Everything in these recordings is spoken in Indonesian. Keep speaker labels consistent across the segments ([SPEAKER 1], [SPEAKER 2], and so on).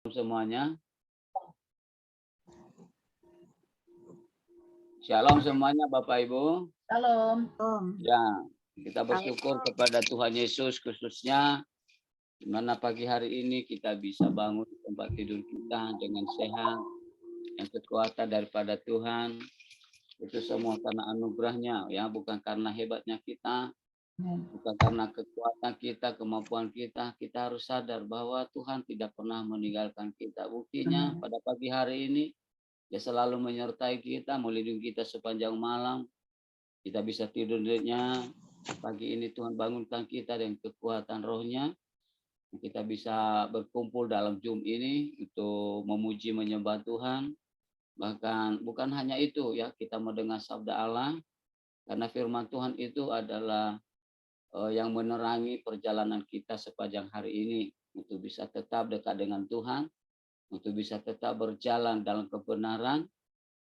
[SPEAKER 1] Semuanya. Shalom semuanya Bapak Ibu.
[SPEAKER 2] Shalom.
[SPEAKER 1] Ya, kita bersyukur kepada Tuhan Yesus khususnya di mana pagi hari ini kita bisa bangun di tempat tidur kita dengan sehat, yang kekuatan daripada Tuhan. Itu semua karena anugerahnya, ya, bukan karena hebatnya kita, bukan karena kekuatan kita, kemampuan kita. Kita harus sadar bahwa Tuhan tidak pernah meninggalkan kita. Buktinya pada pagi hari ini Dia selalu menyertai kita, melindungi kita sepanjang malam. Kita bisa tidurnya. Pagi ini Tuhan bangunkan kita dengan kekuatan rohnya. Kita bisa berkumpul dalam Zoom ini untuk memuji menyembah Tuhan. Bahkan bukan hanya itu ya, kita mendengar sabda Allah. Karena firman Tuhan itu adalah yang menerangi perjalanan kita sepanjang hari ini. Untuk bisa tetap dekat dengan Tuhan. Untuk bisa tetap berjalan dalam kebenaran.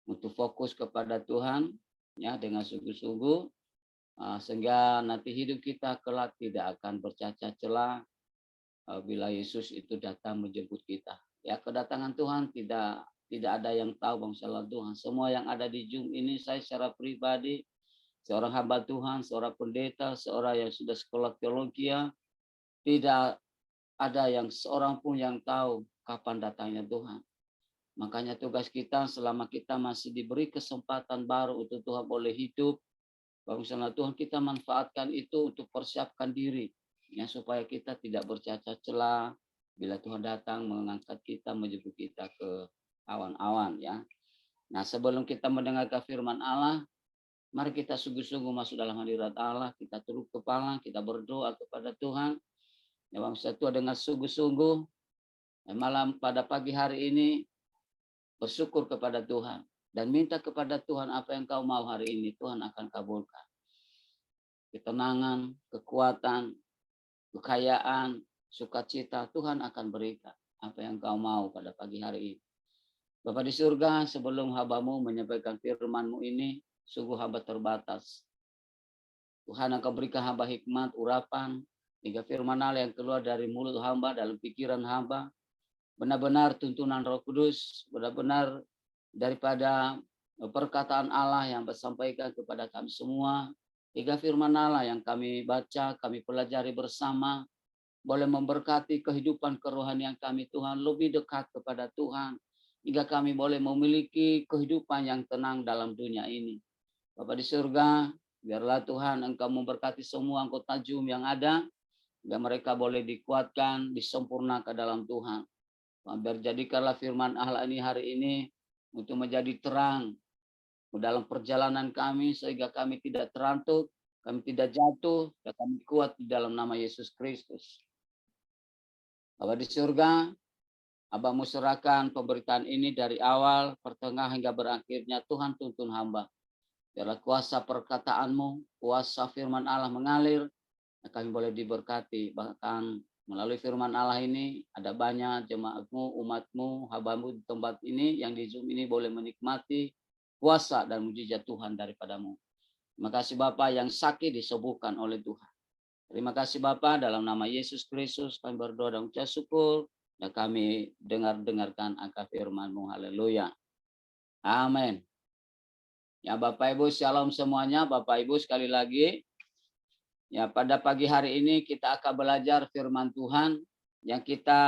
[SPEAKER 1] Untuk fokus kepada Tuhan ya dengan sungguh-sungguh sehingga nanti hidup kita kelak tidak akan bercacat celah bila Yesus itu datang menjemput kita. Ya, kedatangan Tuhan tidak ada yang tahu bangsa Tuhan. Semua yang ada di Zoom ini saya secara pribadi, seorang hamba Tuhan, seorang pendeta, seorang yang sudah sekolah teologi, tidak ada yang seorang pun yang tahu kapan datangnya Tuhan. Makanya tugas kita selama kita masih diberi kesempatan baru untuk Tuhan boleh hidup, misalnya Tuhan kita manfaatkan itu untuk persiapkan diri, ya supaya kita tidak bercacat celah bila Tuhan datang mengangkat kita, menjemput kita ke awan-awan ya. Nah sebelum kita mendengarkan firman Allah, mari kita sungguh-sungguh masuk dalam hadirat Allah, kita tunduk kepala, kita berdoa kepada Tuhan. Ya bangsa Tuhan dengan sungguh-sungguh malam pada pagi hari ini bersyukur kepada Tuhan dan minta kepada Tuhan apa yang kau mau hari ini, Tuhan akan kabulkan. Ketenangan, kekuatan, kekayaan, sukacita Tuhan akan berikan apa yang kau mau pada pagi hari ini. Bapa di surga, sebelum hamba-Mu menyampaikan firman-Mu ini, sungguh hamba terbatas. Tuhan akan berikan hamba hikmat, urapan, hingga firman Allah yang keluar dari mulut hamba, dalam pikiran hamba, benar-benar tuntunan Roh Kudus, benar-benar daripada perkataan Allah yang disampaikan kepada kami semua, hingga firman Allah yang kami baca, kami pelajari bersama, boleh memberkati kehidupan kerohanian kami Tuhan, lebih dekat kepada Tuhan, hingga kami boleh memiliki kehidupan yang tenang dalam dunia ini. Bapa di surga, biarlah Tuhan Engkau memberkati semua anggota Zoom yang ada, hingga mereka boleh dikuatkan, disempurnakan dalam Tuhan. Biar jadikanlah firman Allah ini hari ini untuk menjadi terang dalam perjalanan kami sehingga kami tidak terantuk, kami tidak jatuh, dan kami kuat di dalam nama Yesus Kristus. Bapa di surga, Abang serahkan pemberitaan ini dari awal, pertengahan hingga berakhirnya Tuhan tuntun hamba. Biarlah kuasa perkataanmu, kuasa firman Allah mengalir, kami boleh diberkati, bahkan melalui firman Allah ini ada banyak jemaatmu, umatmu, hamba-Mu di tempat ini yang di Zoom ini boleh menikmati kuasa dan mujizat Tuhan daripadamu. Terima kasih Bapa yang sakit disembuhkan oleh Tuhan. Terima kasih Bapa, dalam nama Yesus Kristus kami berdoa dan ucap syukur dan kami dengarkan akan firman-Mu. Haleluya. Amin. Ya Bapak Ibu, shalom semuanya. Bapak Ibu sekali lagi. Ya, pada pagi hari ini kita akan belajar firman Tuhan yang kita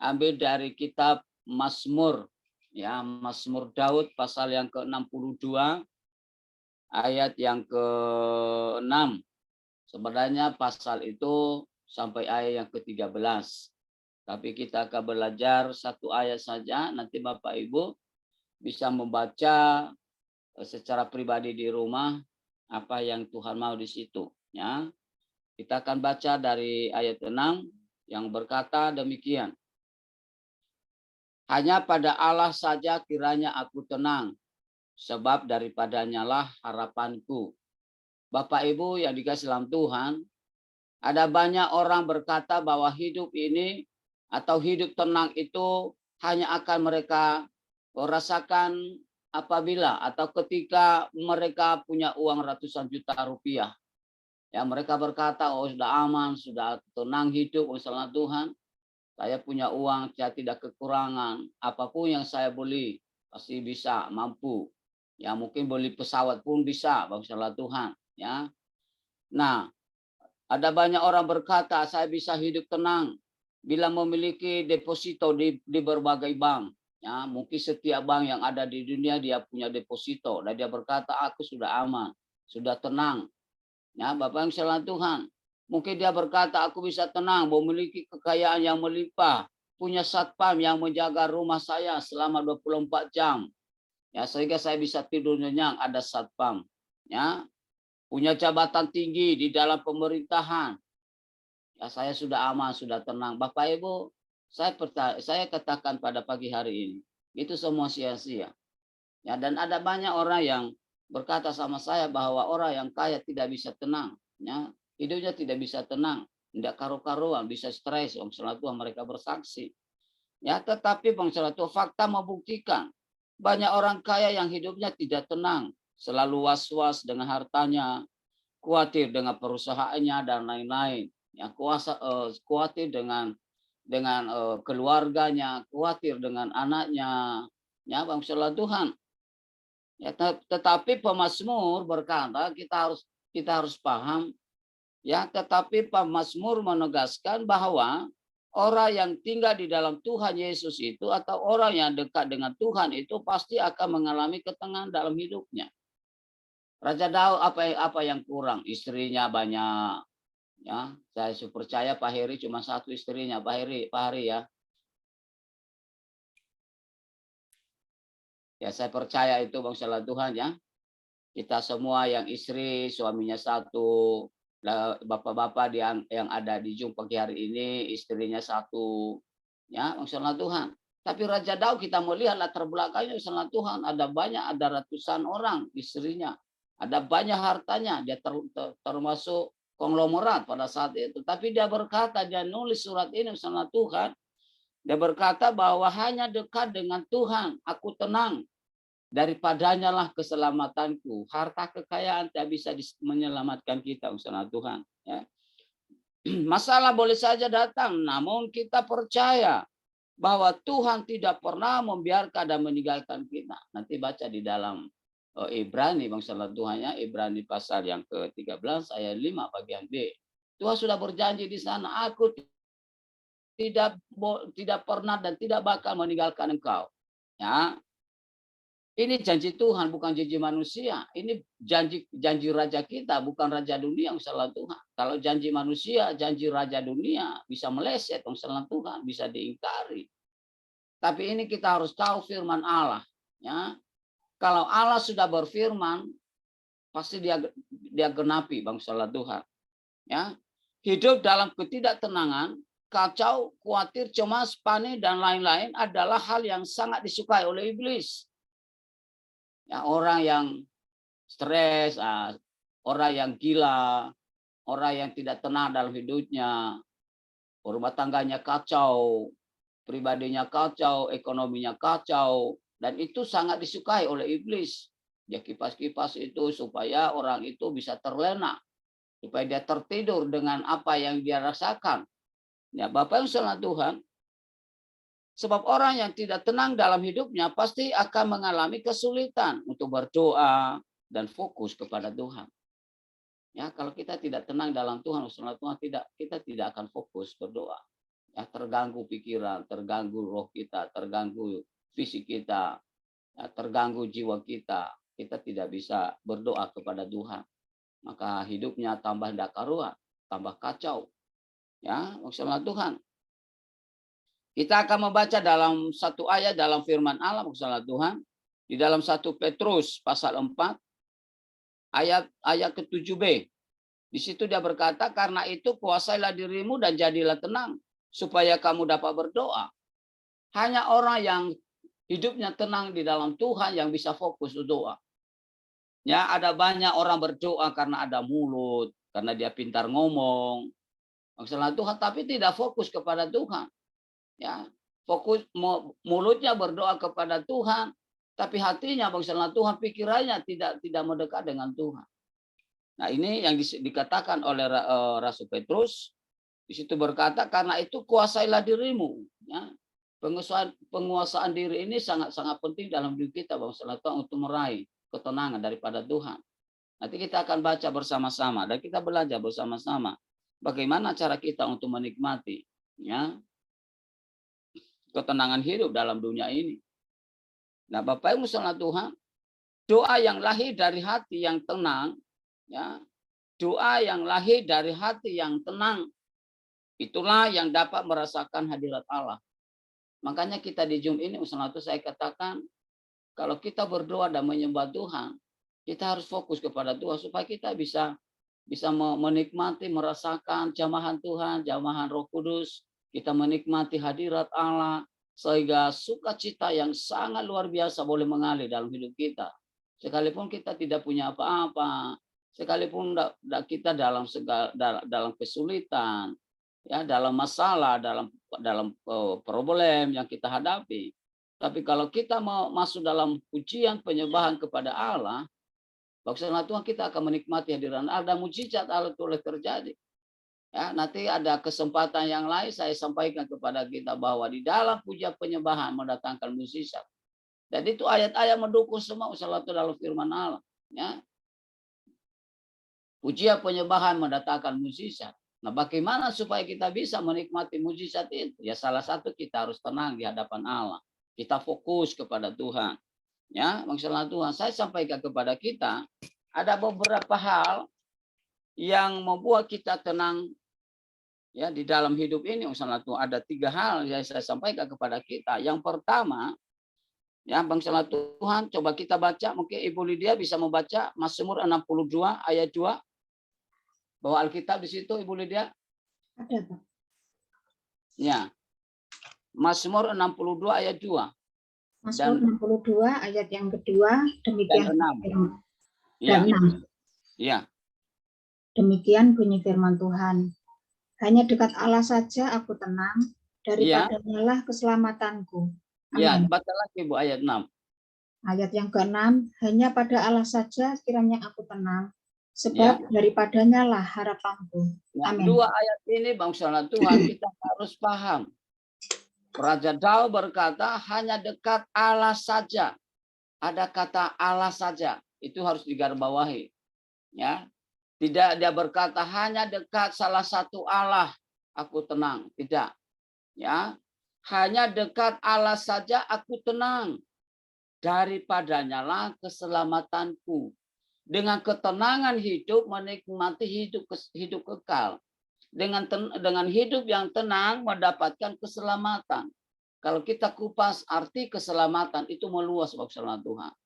[SPEAKER 1] ambil dari kitab Mazmur, ya, Mazmur Daud pasal yang ke-62 ayat yang ke-6. Sebenarnya pasal itu sampai ayat yang ke-13. Tapi kita akan belajar satu ayat saja, nanti Bapak Ibu bisa membaca secara pribadi di rumah apa yang Tuhan mau di situ. Ya, kita akan baca dari ayat 6 yang berkata demikian. Hanya pada Allah saja kiranya aku tenang, sebab daripadanya lah harapanku. Bapak Ibu yang dikasihi dalam Tuhan, ada banyak orang berkata bahwa hidup ini atau hidup tenang itu hanya akan mereka rasakan apabila atau ketika mereka punya uang ratusan juta rupiah. Ya, mereka berkata, oh sudah aman, sudah tenang hidup, misalnya Tuhan. Saya punya uang, saya tidak kekurangan. Apapun yang saya beli, pasti bisa, mampu. Ya mungkin beli pesawat pun bisa, bangsalah Tuhan. Ya. Nah, ada banyak orang berkata, saya bisa hidup tenang bila memiliki deposito di berbagai bank. Ya, mungkin setiap bank yang ada di dunia dia punya deposito. Dan dia berkata, aku sudah aman, sudah tenang. Ya, Bapak yang salah Tuhan. Mungkin dia berkata, aku bisa tenang, memiliki kekayaan yang melimpah, punya satpam yang menjaga rumah saya selama 24 jam. Ya, sehingga saya bisa tidur nyenyak, ada satpam. Ya, punya jabatan tinggi di dalam pemerintahan. Ya, saya sudah aman, sudah tenang. Bapak Ibu, saya katakan pada pagi hari ini, itu semua sia-sia. Ya, dan ada banyak orang yang berkata sama saya bahwa orang yang kaya tidak bisa tenang. Ya, hidupnya tidak bisa tenang, tidak karu-karuan, bisa stres. Om Tuhan mereka bersaksi. Ya, tetapi Bang Tuhan fakta membuktikan banyak orang kaya yang hidupnya tidak tenang, selalu was-was dengan hartanya, khawatir dengan perusahaannya dan lain-lain. Ya, khawatir dengan keluarganya, khawatir dengan anaknya. Ya, bangsa Tuhan. Ya, tetapi pemazmur berkata kita harus paham ya, tetapi pemazmur menegaskan bahwa orang yang tinggal di dalam Tuhan Yesus itu atau orang yang dekat dengan Tuhan itu pasti akan mengalami ketenangan dalam hidupnya. Raja Daud apa yang kurang? Istrinya banyak. Ya, saya percaya Pak Heri cuma satu istrinya, Pak Hari ya. Ya, saya percaya itu bangsa Tuhan ya. Kita semua yang istri, suaminya satu, bapak-bapak yang ada di Zoom pagi hari ini, istrinya satu. Ya, bangsa Tuhan. Tapi Raja Daud kita melihat latar belakangnya bangsa Tuhan, ada banyak, ada ratusan orang istrinya. Ada banyak hartanya, dia termasuk konglomerat pada saat itu. Tapi dia berkata, dia nulis surat ini bangsa Tuhan, dia berkata bahwa hanya dekat dengan Tuhan, aku tenang. Daripadanya lah keselamatanku. Harta kekayaan tidak bisa menyelamatkan kita, usaha Tuhan. Ya. Masalah boleh saja datang, namun kita percaya bahwa Tuhan tidak pernah membiarkan dan meninggalkan kita. Nanti baca di dalam Ibrani, bangsa Tuhannya, Ibrani pasal yang ke-13 ayat 5 bagian B. Tuhan sudah berjanji di sana, aku tidak pernah dan tidak bakal meninggalkan engkau. Ya, ini janji Tuhan, bukan janji manusia. Ini janji raja kita, bukan raja dunia, salah Tuhan. Kalau janji manusia, janji raja dunia bisa meleset, salah Tuhan, bisa diingkari. Tapi ini kita harus tahu firman Allah. Ya, kalau Allah sudah berfirman, pasti dia genapi, bangsa Tuhan. Ya, hidup dalam ketidaktenangan, kacau, khawatir, cemas, panik dan lain-lain adalah hal yang sangat disukai oleh iblis. Ya, orang yang stres, orang yang gila, orang yang tidak tenang dalam hidupnya, rumah tangganya kacau, pribadinya kacau, ekonominya kacau, dan itu sangat disukai oleh iblis. Dia kipas-kipas itu supaya orang itu bisa terlena, supaya dia tertidur dengan apa yang dia rasakan. Ya, Bapak yang salah Tuhan, sebab orang yang tidak tenang dalam hidupnya pasti akan mengalami kesulitan untuk berdoa dan fokus kepada Tuhan. Ya, kalau kita tidak tenang dalam Tuhan, Tuhan kita tidak akan fokus berdoa. Ya, terganggu pikiran, terganggu roh kita, terganggu fisik kita, ya, terganggu jiwa kita. Kita tidak bisa berdoa kepada Tuhan. Maka hidupnya tambah tidak karuan, tambah kacau. Ya, maksudnya Tuhan. Kita akan membaca dalam satu ayat dalam firman Allah, maksudnya Tuhan, di dalam 1 Petrus pasal 4 ayat ke-7b. Di situ dia berkata, karena itu kuasailah dirimu dan jadilah tenang supaya kamu dapat berdoa. Hanya orang yang hidupnya tenang di dalam Tuhan yang bisa fokus berdoa. Ya, ada banyak orang berdoa karena ada mulut, karena dia pintar ngomong. Maksudnya Tuhan, tapi tidak fokus kepada Tuhan. Ya, fokus mulutnya berdoa kepada Tuhan, tapi hatinya maksudnya Tuhan, pikirannya tidak mendekat dengan Tuhan. Nah, ini yang dikatakan oleh Rasul Petrus, Di situ berkata, karena itu kuasailah dirimu. Ya. Penguasaan diri ini sangat-sangat penting dalam hidup kita, bangsa Tuhan, untuk meraih ketenangan daripada Tuhan. Nanti kita akan baca bersama-sama dan kita belajar bersama-sama bagaimana cara kita untuk menikmati ya ketenangan hidup dalam dunia ini. Nah, Bapak Ibu saudara Tuhan, doa yang lahir dari hati yang tenang, ya, doa yang lahir dari hati yang tenang, itulah yang dapat merasakan hadirat Allah. Makanya kita di Zoom ini, saudara saya katakan, kalau kita berdoa dan menyembah Tuhan, kita harus fokus kepada Tuhan supaya kita bisa menikmati, merasakan jamahan Tuhan, jamahan Roh Kudus. Kita menikmati hadirat Allah, sehingga sukacita yang sangat luar biasa boleh mengalir dalam hidup kita. Sekalipun kita tidak punya apa-apa, sekalipun kita dalam kesulitan, ya, dalam masalah, dalam problem yang kita hadapi. Tapi kalau kita mau masuk dalam pujian penyembahan kepada Allah, maksudnya Tuhan, kita akan menikmati hadiran Allah dan mujizat Allah boleh terjadi. Ya, nanti ada kesempatan yang lain saya sampaikan kepada kita bahwa di dalam pujian penyembahan mendatangkan mujizat. Jadi itu ayat-ayat mendukung semua usaha dalam firman Allah. Ya. Pujian penyembahan mendatangkan mujizat. Nah, bagaimana supaya kita bisa menikmati mujizat itu? Ya, salah satu kita harus tenang di hadapan Allah. Kita fokus kepada Tuhan. Ya, maksudnya Tuhan, saya sampaikan kepada kita ada beberapa hal yang membuat kita tenang ya di dalam hidup ini. Maksudnya Tuhan, ada 3 hal yang saya sampaikan kepada kita. Yang pertama, ya bangsa Tuhan, coba kita baca, mungkin Ibu Lydia bisa membaca Mazmur 62 ayat 2. Bawa Alkitab di situ Ibu Lydia?
[SPEAKER 2] Ada, Pak.
[SPEAKER 1] Ya. Mazmur 62 ayat 2.
[SPEAKER 2] Mazmur 62 ayat yang kedua, demikian
[SPEAKER 1] dan 6.
[SPEAKER 2] Dan 6.
[SPEAKER 1] Ya.
[SPEAKER 2] Demikian bunyi firman Tuhan. Hanya dekat Allah saja aku tenang, daripadanya lah keselamatanku. Amin.
[SPEAKER 1] Ya, baca lagi Bu ayat 6.
[SPEAKER 2] Ayat yang ke-6, hanya pada Allah saja kiranya aku tenang, sebab daripadanya lah harapanku. Amin.
[SPEAKER 1] 2 ayat ini bangsa Tuhan kita harus paham. Raja Daud berkata, hanya dekat Allah saja. Ada kata Allah saja. Itu harus digarisbawahi. Ya. Tidak dia berkata hanya dekat salah satu Allah aku tenang. Tidak. Ya. Hanya dekat Allah saja aku tenang. Daripadanya lah keselamatanku. Dengan ketenangan hidup menikmati hidup kekal. Dengan hidup yang tenang mendapatkan keselamatan. Kalau kita kupas arti keselamatan itu meluas maksudnya Tuhan.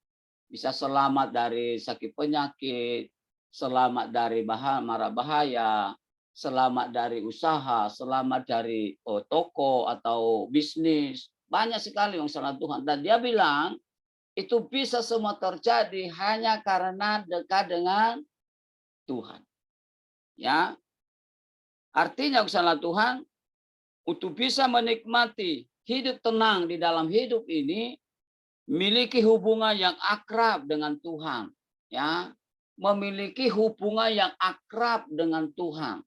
[SPEAKER 1] Bisa selamat dari sakit penyakit, selamat dari mara bahaya, selamat dari usaha, selamat dari toko atau bisnis. Banyak sekali maksudnya Tuhan. Dan dia bilang itu bisa semua terjadi hanya karena dekat dengan Tuhan. Ya. Artinya usaha Tuhan, untuk bisa menikmati hidup tenang di dalam hidup ini, memiliki hubungan yang akrab dengan Tuhan. Ya, memiliki hubungan yang akrab dengan Tuhan.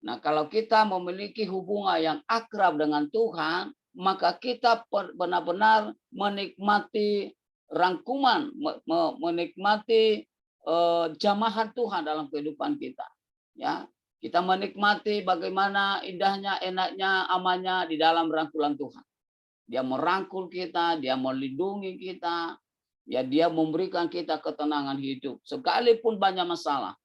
[SPEAKER 1] Nah, kalau kita memiliki hubungan yang akrab dengan Tuhan, maka kita benar-benar menikmati rangkuman, menikmati jamahan Tuhan dalam kehidupan kita. Ya. Kita menikmati bagaimana indahnya, enaknya, amannya di dalam rangkulan Tuhan. Dia merangkul kita, dia melindungi kita, ya dia memberikan kita ketenangan hidup. Sekalipun banyak masalah.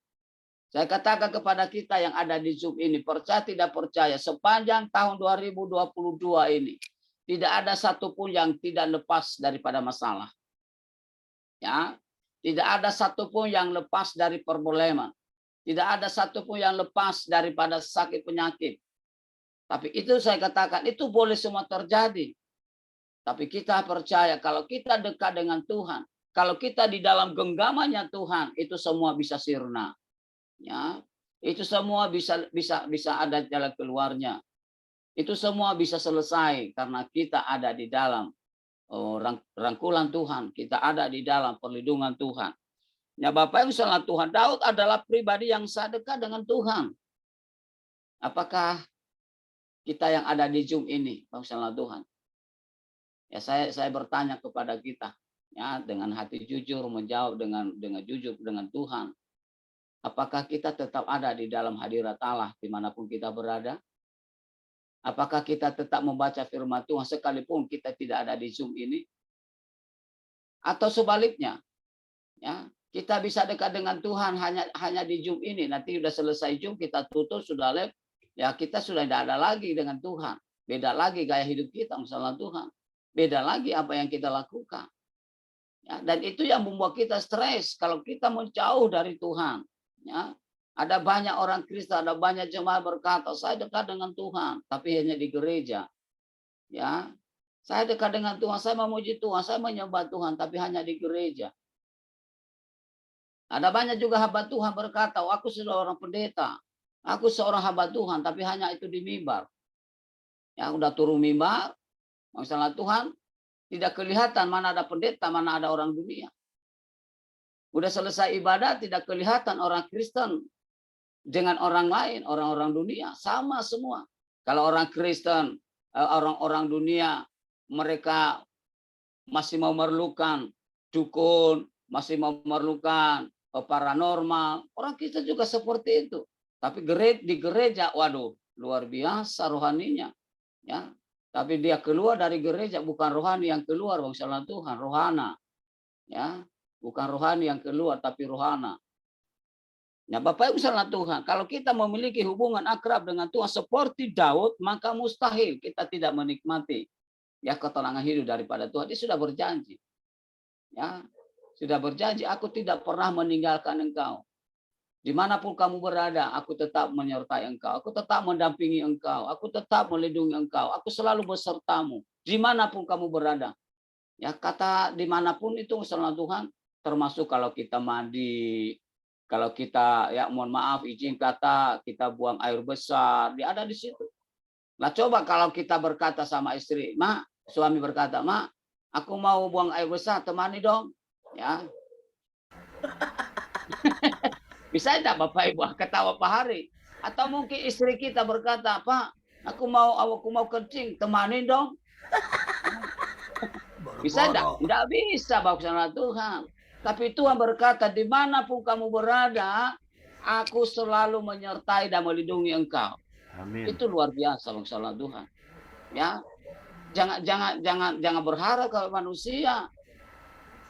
[SPEAKER 1] Saya katakan kepada kita yang ada di Zoom ini, percaya tidak percaya, sepanjang tahun 2022 ini, tidak ada satupun yang tidak lepas daripada masalah. Ya, tidak ada satupun yang lepas dari problema. Tidak ada satupun yang lepas daripada sakit penyakit. Tapi itu saya katakan, itu boleh semua terjadi. Tapi kita percaya kalau kita dekat dengan Tuhan, kalau kita di dalam genggamannya Tuhan, itu semua bisa sirna. Ya, itu semua bisa ada jalan keluarnya. Itu semua bisa selesai karena kita ada di dalam rangkulan Tuhan, kita ada di dalam perlindungan Tuhan. Ya Bapak yang salah Tuhan, Daud adalah pribadi yang sangat dekat dengan Tuhan. Apakah kita yang ada di Zoom ini, bangsa Tuhan? Ya, saya bertanya kepada kita, ya, dengan hati jujur menjawab dengan jujur dengan Tuhan. Apakah kita tetap ada di dalam hadirat Allah dimanapun kita berada? Apakah kita tetap membaca firman Tuhan sekalipun kita tidak ada di Zoom ini? Atau sebaliknya, ya, kita bisa dekat dengan Tuhan hanya di Zoom ini. Nanti sudah selesai Zoom, kita tutup, sudah live, ya kita sudah tidak ada lagi dengan Tuhan. Beda lagi gaya hidup kita, masalah Tuhan. Beda lagi apa yang kita lakukan. Ya, dan itu yang membuat kita stres kalau kita menjauh dari Tuhan. Ya, ada banyak orang Kristen, ada banyak jemaat berkata, saya dekat dengan Tuhan, tapi hanya di gereja. Ya, saya dekat dengan Tuhan, saya memuji Tuhan, saya menyembah Tuhan, tapi hanya di gereja. Ada banyak juga hamba Tuhan berkata, oh, aku seorang pendeta, aku seorang hamba Tuhan, tapi hanya itu di mimbar. Ya, udah turun mimbar, masalah Tuhan, tidak kelihatan mana ada pendeta, mana ada orang dunia. Udah selesai ibadah, tidak kelihatan orang Kristen dengan orang lain, orang-orang dunia, sama semua. Kalau orang Kristen, orang-orang dunia, mereka masih memerlukan dukun, masih memerlukan paranormal. Orang Kristen juga seperti itu. Tapi di gereja, waduh, luar biasa rohaninya. Ya, tapi dia keluar dari gereja, bukan rohani yang keluar, bangsa Tuhan, rohana. Ya, bukan rohani yang keluar, tapi rohana. Ya, Bapak Ibu salah Tuhan, kalau kita memiliki hubungan akrab dengan Tuhan seperti Daud, maka mustahil kita tidak menikmati ya ketenangan hidup daripada Tuhan. Dia sudah berjanji. Ya, sudah berjanji, aku tidak pernah meninggalkan engkau. Dimanapun kamu berada, aku tetap menyertai engkau. Aku tetap mendampingi engkau. Aku tetap melindungi engkau. Aku selalu besertamu. Dimanapun kamu berada. Ya, kata dimanapun itu salah Tuhan, termasuk kalau kita mandi, kalau kita, ya mohon maaf, izin kata, kita buang air besar, dia ada di situ. Nah coba kalau kita berkata sama istri, Mak, suami berkata, Mak, aku mau buang air besar, temani dong. Ya. Bisa tidak Bapak Ibu ketawa Pak Hari? Atau mungkin istri kita berkata, Pak, aku mau kencing, temani dong. Bisa tidak? Tidak bisa, Bapak Tuhan. Tapi Tuhan berkata, dimanapun kamu berada, aku selalu menyertai dan melindungi engkau. Amin. Itu luar biasa, masalah Tuhan. Ya, jangan berharap kepada manusia,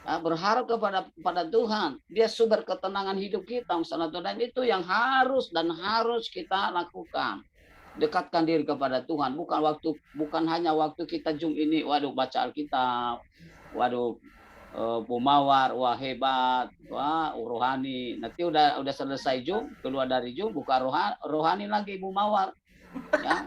[SPEAKER 1] ya, berharap kepada Tuhan. Dia sumber ketenangan hidup kita, masalah Tuhan. Dan itu yang harus kita lakukan. Dekatkan diri kepada Tuhan. Bukan hanya waktu kita Zoom ini, waduh baca Alkitab, waduh pemawar, wah hebat, wah rohani. Nanti udah selesai Zoom, keluar dari Zoom, buka rohani lagi Ibu Mawar. Ya.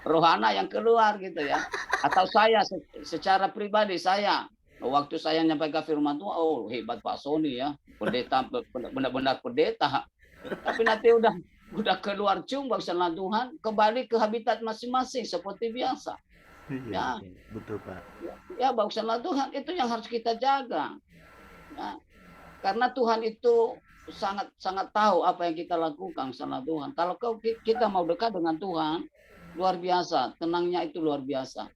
[SPEAKER 1] Rohana yang keluar gitu ya. Atau saya secara pribadi saya, waktu saya nyampaikan firman Tuhan, oh hebat Pak Sony ya, pendeta, benar-benar pendeta. Tapi nanti udah keluar Zoom, bangsa Tuhan, kembali ke habitat masing-masing seperti biasa. Ya,
[SPEAKER 3] betul Pak.
[SPEAKER 1] Ya, bangsa Tuhan itu yang harus kita jaga. Ya, karena Tuhan itu sangat tahu apa yang kita lakukan, sama Tuhan. Kalau kita mau dekat dengan Tuhan, luar biasa, tenangnya itu luar biasa.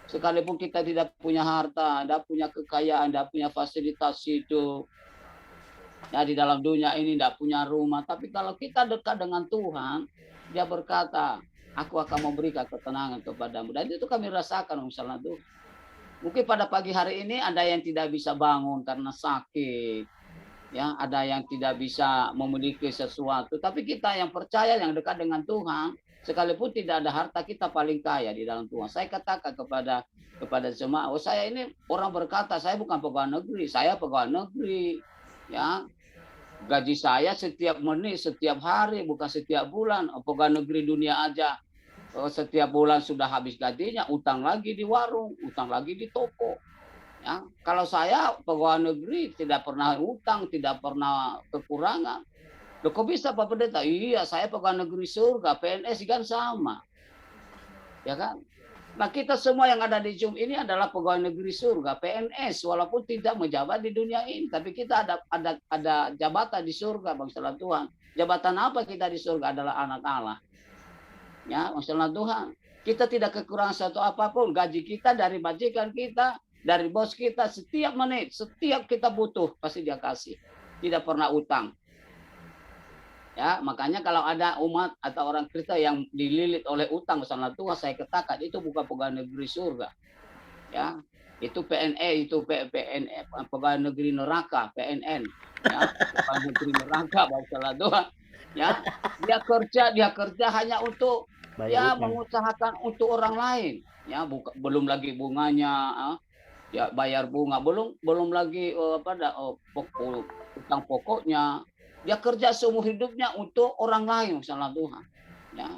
[SPEAKER 1] Sekalipun kita tidak punya harta, tidak punya kekayaan, tidak punya fasilitas hidup, ya di dalam dunia ini tidak punya rumah. Tapi kalau kita dekat dengan Tuhan, Dia berkata, aku akan memberikan ketenangan kepadamu. Dan itu kami rasakan, misalnya tuh. Mungkin pada pagi hari ini ada yang tidak bisa bangun karena sakit. Ya, ada yang tidak bisa memiliki sesuatu. Tapi kita yang percaya, yang dekat dengan Tuhan, sekalipun tidak ada harta, kita paling kaya di dalam Tuhan. Saya katakan kepada jemaah, oh saya ini orang berkata, saya bukan pegawai negeri, saya pegawai negeri. Ya, gaji saya setiap menit, setiap hari, bukan setiap bulan. Pegawai negeri dunia aja, setiap bulan sudah habis gajinya, utang lagi di warung, utang lagi di toko. Ya, kalau saya pegawai negeri tidak pernah utang, tidak pernah kekurangan. Loh, kok bisa Pak Pendeta? Iya, saya pegawai negeri surga, PNS kan sama. Ya kan? Nah, kita semua yang ada di Zoom ini adalah pegawai negeri surga, PNS, walaupun tidak menjabat di dunia ini, tapi kita ada jabatan di surga, bangsa Tuhan. Jabatan apa kita di surga adalah anak Allah. Ya, masalah Tuhan. Kita tidak kekurangan satu apapun. Gaji kita dari majikan kita, dari bos kita, setiap menit, setiap kita butuh, pasti dia kasih. Tidak pernah utang. Ya, makanya kalau ada umat atau orang Kristen yang dililit oleh utang bersama Tuhan, saya katakan itu bukan pegawai negeri surga. Ya, itu PNE, itu PNE, pegawai negeri neraka, PNN. Ya, pegawai negeri neraka bersama Tuhan. Ya, dia kerja hanya untuk mengusahakan untuk orang lain. Ya, belum lagi bunganya, ya bayar bunga, belum lagi utang pokoknya. Dia kerja seumur hidupnya untuk orang lain, misalnya Tuhan. Ya.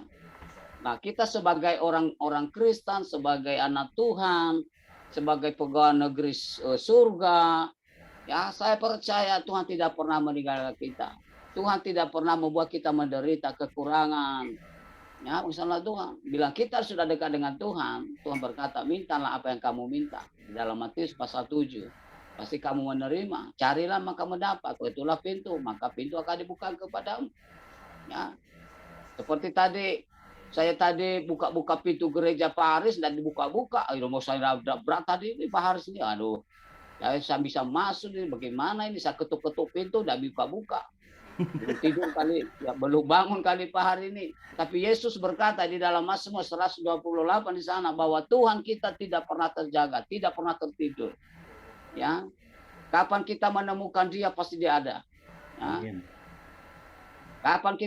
[SPEAKER 1] Nah, kita sebagai orang Kristen, sebagai anak Tuhan, sebagai pegawai negeri surga, ya saya percaya Tuhan tidak pernah meninggalkan kita. Tuhan tidak pernah membuat kita menderita kekurangan. Ya, misalnya Tuhan bilang kita sudah dekat dengan Tuhan. Tuhan berkata, mintalah apa yang kamu minta. Dalam Matius pasal 7. Pasti kamu menerima. Carilah maka mendapat. Itulah pintu. Maka pintu akan dibuka kepadamu. Ya. Seperti tadi. Saya tadi buka-buka pintu gereja Paris dan dibuka-buka. Mau saya berat tadi di Paris ini. Aduh. Ya, saya bisa masuk ini. Bagaimana ini? Saya ketuk-ketuk pintu dan buka-buka. Belum tidur kali. Ya, belum bangun kali Pak hari ini. Tapi Yesus berkata di dalam Mazmur 128 di sana. Bahwa Tuhan kita tidak pernah terjaga. Tidak pernah tertidur. Ya, kapan kita menemukan dia pasti dia ada. Ya. Kapan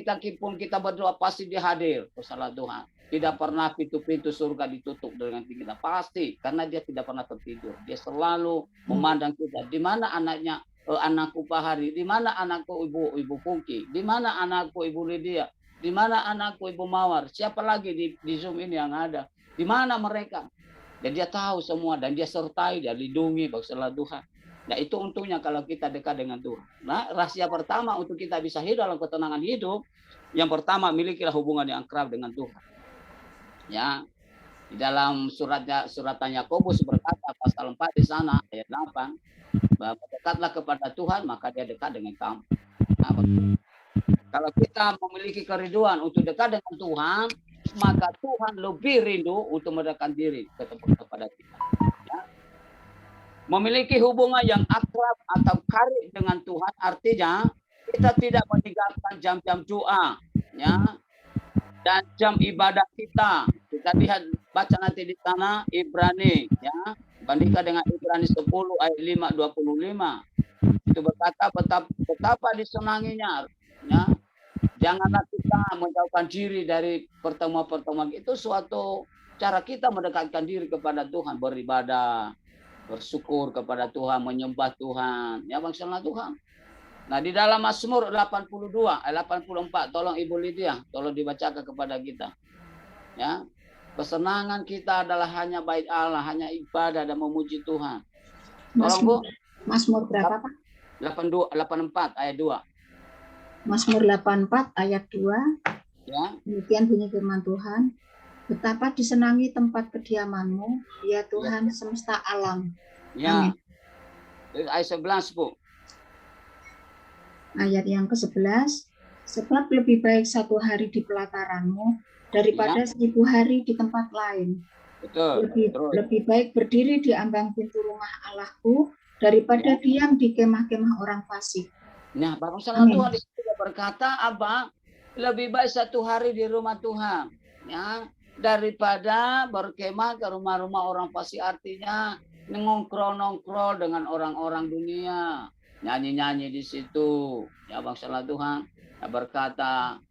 [SPEAKER 1] kita berdoa pasti dia hadir. Salah Tuhan. Tidak pernah pintu-pintu surga ditutup dengan kita. Pasti karena dia tidak pernah tertidur. Dia selalu memandang kita. Di mana anakku Pak Hari? Di mana anakku Ibu Pungki? Di mana anakku Ibu Lydia? Di mana anakku Ibu Mawar? Siapa lagi di Zoom ini yang ada? Di mana mereka? Dan dia tahu semua dan dia sertai, dia lindungi bangsanya Tuhan. Nah, itu untungnya kalau kita dekat dengan Tuhan. Nah, rahasia pertama untuk kita bisa hidup dalam ketenangan hidup, yang pertama milikilah hubungan yang akrab dengan Tuhan. Ya. Di dalam suratnya Yakobus berkata pasal 4 di sana ayat 8, bahwa dekatlah kepada Tuhan maka dia dekat dengan kamu. Nah, kalau kita memiliki kerinduan untuk dekat dengan Tuhan, maka Tuhan lebih rindu untuk mendekatkan diri kepada kita. Ya. Memiliki hubungan yang akrab atau karib dengan Tuhan artinya kita tidak meninggalkan jam-jam doa, ya, dan jam ibadah kita. Kita lihat baca nanti di sana Ibrani, ya, bandingkan dengan Ibrani 10 ayat 5:25. Itu berkata betapa disenanginya, ya. Janganlah kita menjauhkan diri dari pertemuan-pertemuan. Itu suatu cara kita mendekatkan diri kepada Tuhan, beribadah, bersyukur kepada Tuhan, menyembah Tuhan. Ya bangsa Tuhan. Nah di dalam Mazmur 82, 84, tolong Ibu Lydia, tolong dibacakan kepada kita. Ya, kesenangan kita adalah hanya bait Allah, hanya ibadah dan memuji Tuhan. Tolong Bu.
[SPEAKER 2] Mazmur berapa Pak?
[SPEAKER 1] 84 ayat 2.
[SPEAKER 2] Mazmur 84 ayat 2.
[SPEAKER 1] Ya.
[SPEAKER 2] Demikian bunyi firman Tuhan. Betapa disenangi tempat kediaman-Mu, ya Tuhan ya. Semesta alam.
[SPEAKER 1] Ya. Amin. Ayat 11, Bu.
[SPEAKER 2] Ayat yang ke-11. Sebab lebih baik satu hari di pelataran-Mu daripada 1000 hari di tempat lain.
[SPEAKER 1] Betul.
[SPEAKER 2] Lebih baik berdiri di ambang pintu rumah Allahku daripada diam di kemah-kemah orang fasik.
[SPEAKER 1] Nah, Bapak Tuhan di situ berkata, Abang, lebih baik satu hari di rumah Tuhan, ya, daripada berkemah ke rumah-rumah orang fasik, artinya nongkrong dengan orang-orang dunia, nyanyi-nyanyi di situ. Ya, bangsa Tuhan berkata,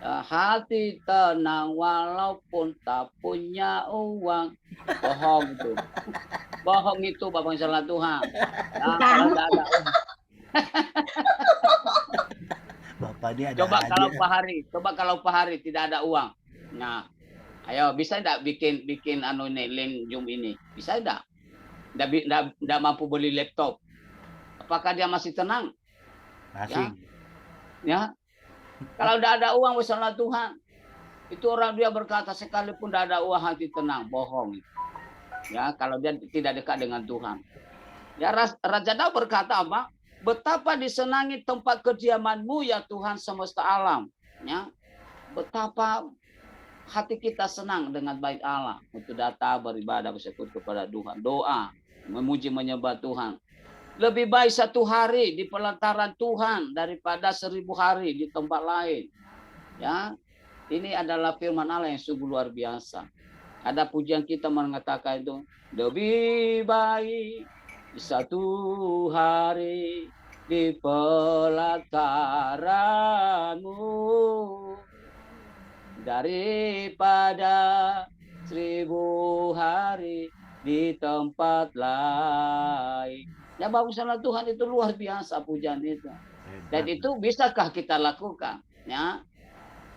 [SPEAKER 1] hati tenang walaupun tak punya uang. Bohong itu. Bohong itu, Bapak Tuhan. Nah, kalau tidak ada uang.
[SPEAKER 3] Bapak dia ada
[SPEAKER 1] coba kalau Pak Hari tidak ada uang. Nah, ayo bisa enggak bikin link Zoom ini? Bisa enggak? Enggak mampu beli laptop. Apakah dia masih tenang?
[SPEAKER 3] Masih.
[SPEAKER 1] Ya. Kalau enggak ada uang bersama Tuhan, itu orang dia berkata sekalipun enggak ada uang hati tenang, bohong. Ya, kalau dia tidak dekat dengan Tuhan. Ya, Raja Daud berkata apa? Betapa disenangi tempat kediaman-Mu ya Tuhan semesta alam. Ya, betapa hati kita senang dengan bait Allah untuk datang beribadah bersekutu kepada Tuhan, doa, memuji menyembah Tuhan. Lebih baik 1 hari di pelataran Tuhan daripada 1000 hari di tempat lain. Ya, ini adalah firman Allah yang sungguh luar biasa. Ada pujian kita mengatakan itu, lebih baik 1 hari di pelataran-Mu daripada 1000 hari di tempat lain. Ya baguslah Tuhan, itu luar biasa pujian itu. Dan itu bisakah kita lakukan? Ya,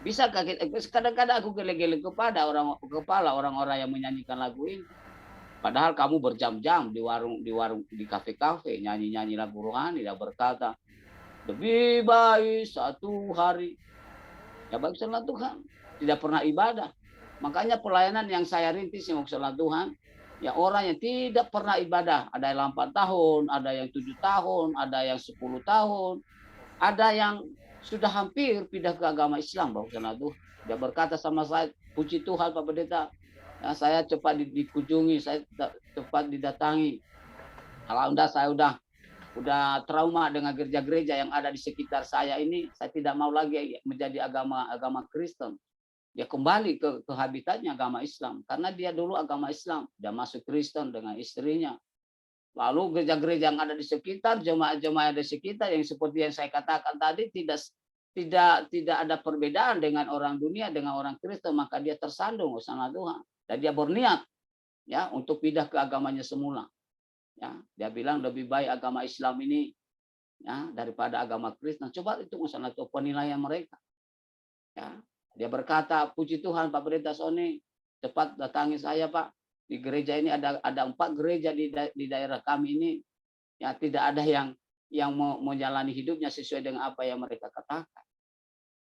[SPEAKER 1] bisakah kita? Kadang-kadang aku gele-gele kepada orang-orang yang menyanyikan lagu ini. Padahal kamu berjam-jam di warung, di kafe-kafe nyanyi-nyanyi lagu rohani dan berkata, lebih baik 1 hari. Ya baguslah Tuhan, tidak pernah ibadah. Makanya pelayanan yang saya rintis yang baguslah Tuhan, ya orang yang tidak pernah ibadah, ada yang 8 tahun, ada yang 7 tahun, ada yang 10 tahun, ada yang sudah hampir pindah ke agama Islam, baguslah Tuhan. Dia berkata sama saya, puji Tuhan Pak Pendeta, ya, saya cepat dikunjungi, saya cepat didatangi. Alhamdulillah saya udah trauma dengan gereja-gereja yang ada di sekitar saya ini. Saya tidak mau lagi menjadi agama Kristen. Dia kembali ke habitatnya agama Islam. Karena dia dulu agama Islam. Dia masuk Kristen dengan istrinya. Lalu gereja-gereja yang ada di sekitar, jemaat-jemaat di sekitar yang seperti yang saya katakan tadi tidak ada perbedaan dengan orang dunia, dengan orang Kristen, maka dia tersandung sama Tuhan. Dan dia berniat ya untuk pindah ke agamanya semula. Ya, dia bilang lebih baik agama Islam ini ya daripada agama Kristen. Coba itu masalah penilaian mereka. Ya, dia berkata, puji Tuhan Pak Pendeta Sony, cepat datangi saya Pak. Di gereja ini ada 4 gereja di daerah kami ini. Ya, tidak ada yang menjalani hidupnya sesuai dengan apa yang mereka katakan.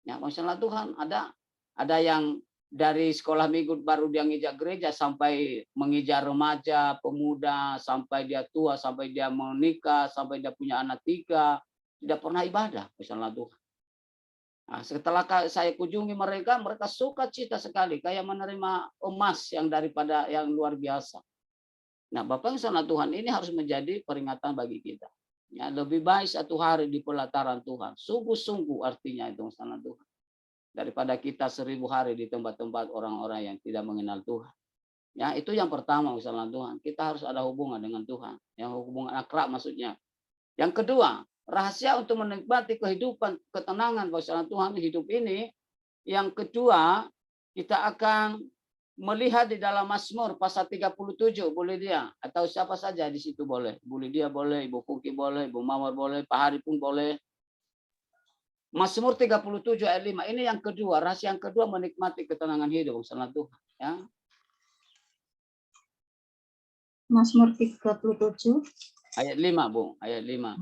[SPEAKER 1] Ya, masalah Tuhan, ada yang dari sekolah minggu baru dia ngijak gereja sampai mengijak remaja, pemuda, sampai dia tua, sampai dia menikah, sampai dia punya anak 3, tidak pernah ibadah, masalah Tuhan. Nah, setelah saya kunjungi mereka suka cita sekali, kayak menerima emas yang luar biasa. Nah, Bapak salah Tuhan, ini harus menjadi peringatan bagi kita. Ya, lebih baik 1 hari di pelataran Tuhan. Sungguh-sungguh artinya itu salah Tuhan. Daripada kita 1000 hari di tempat-tempat orang-orang yang tidak mengenal Tuhan. Ya, itu yang pertama misalnya Tuhan. Kita harus ada hubungan dengan Tuhan. Yang hubungan akrab maksudnya. Yang kedua, rahasia untuk menikmati kehidupan, ketenangan misalnya Tuhan hidup ini. Yang kedua, kita akan melihat di dalam Mazmur pasal 37, boleh dia atau siapa saja di situ boleh. Boleh dia boleh, Ibu Puki boleh, Ibu Mawar boleh, Pak Hari pun boleh. Mazmur 37 ayat 5. Ini yang kedua, rahasia yang kedua menikmati ketenangan hidup bersama Tuhan. Ya.
[SPEAKER 2] Mazmur 37
[SPEAKER 1] ayat 5, Bu. Ayat 5.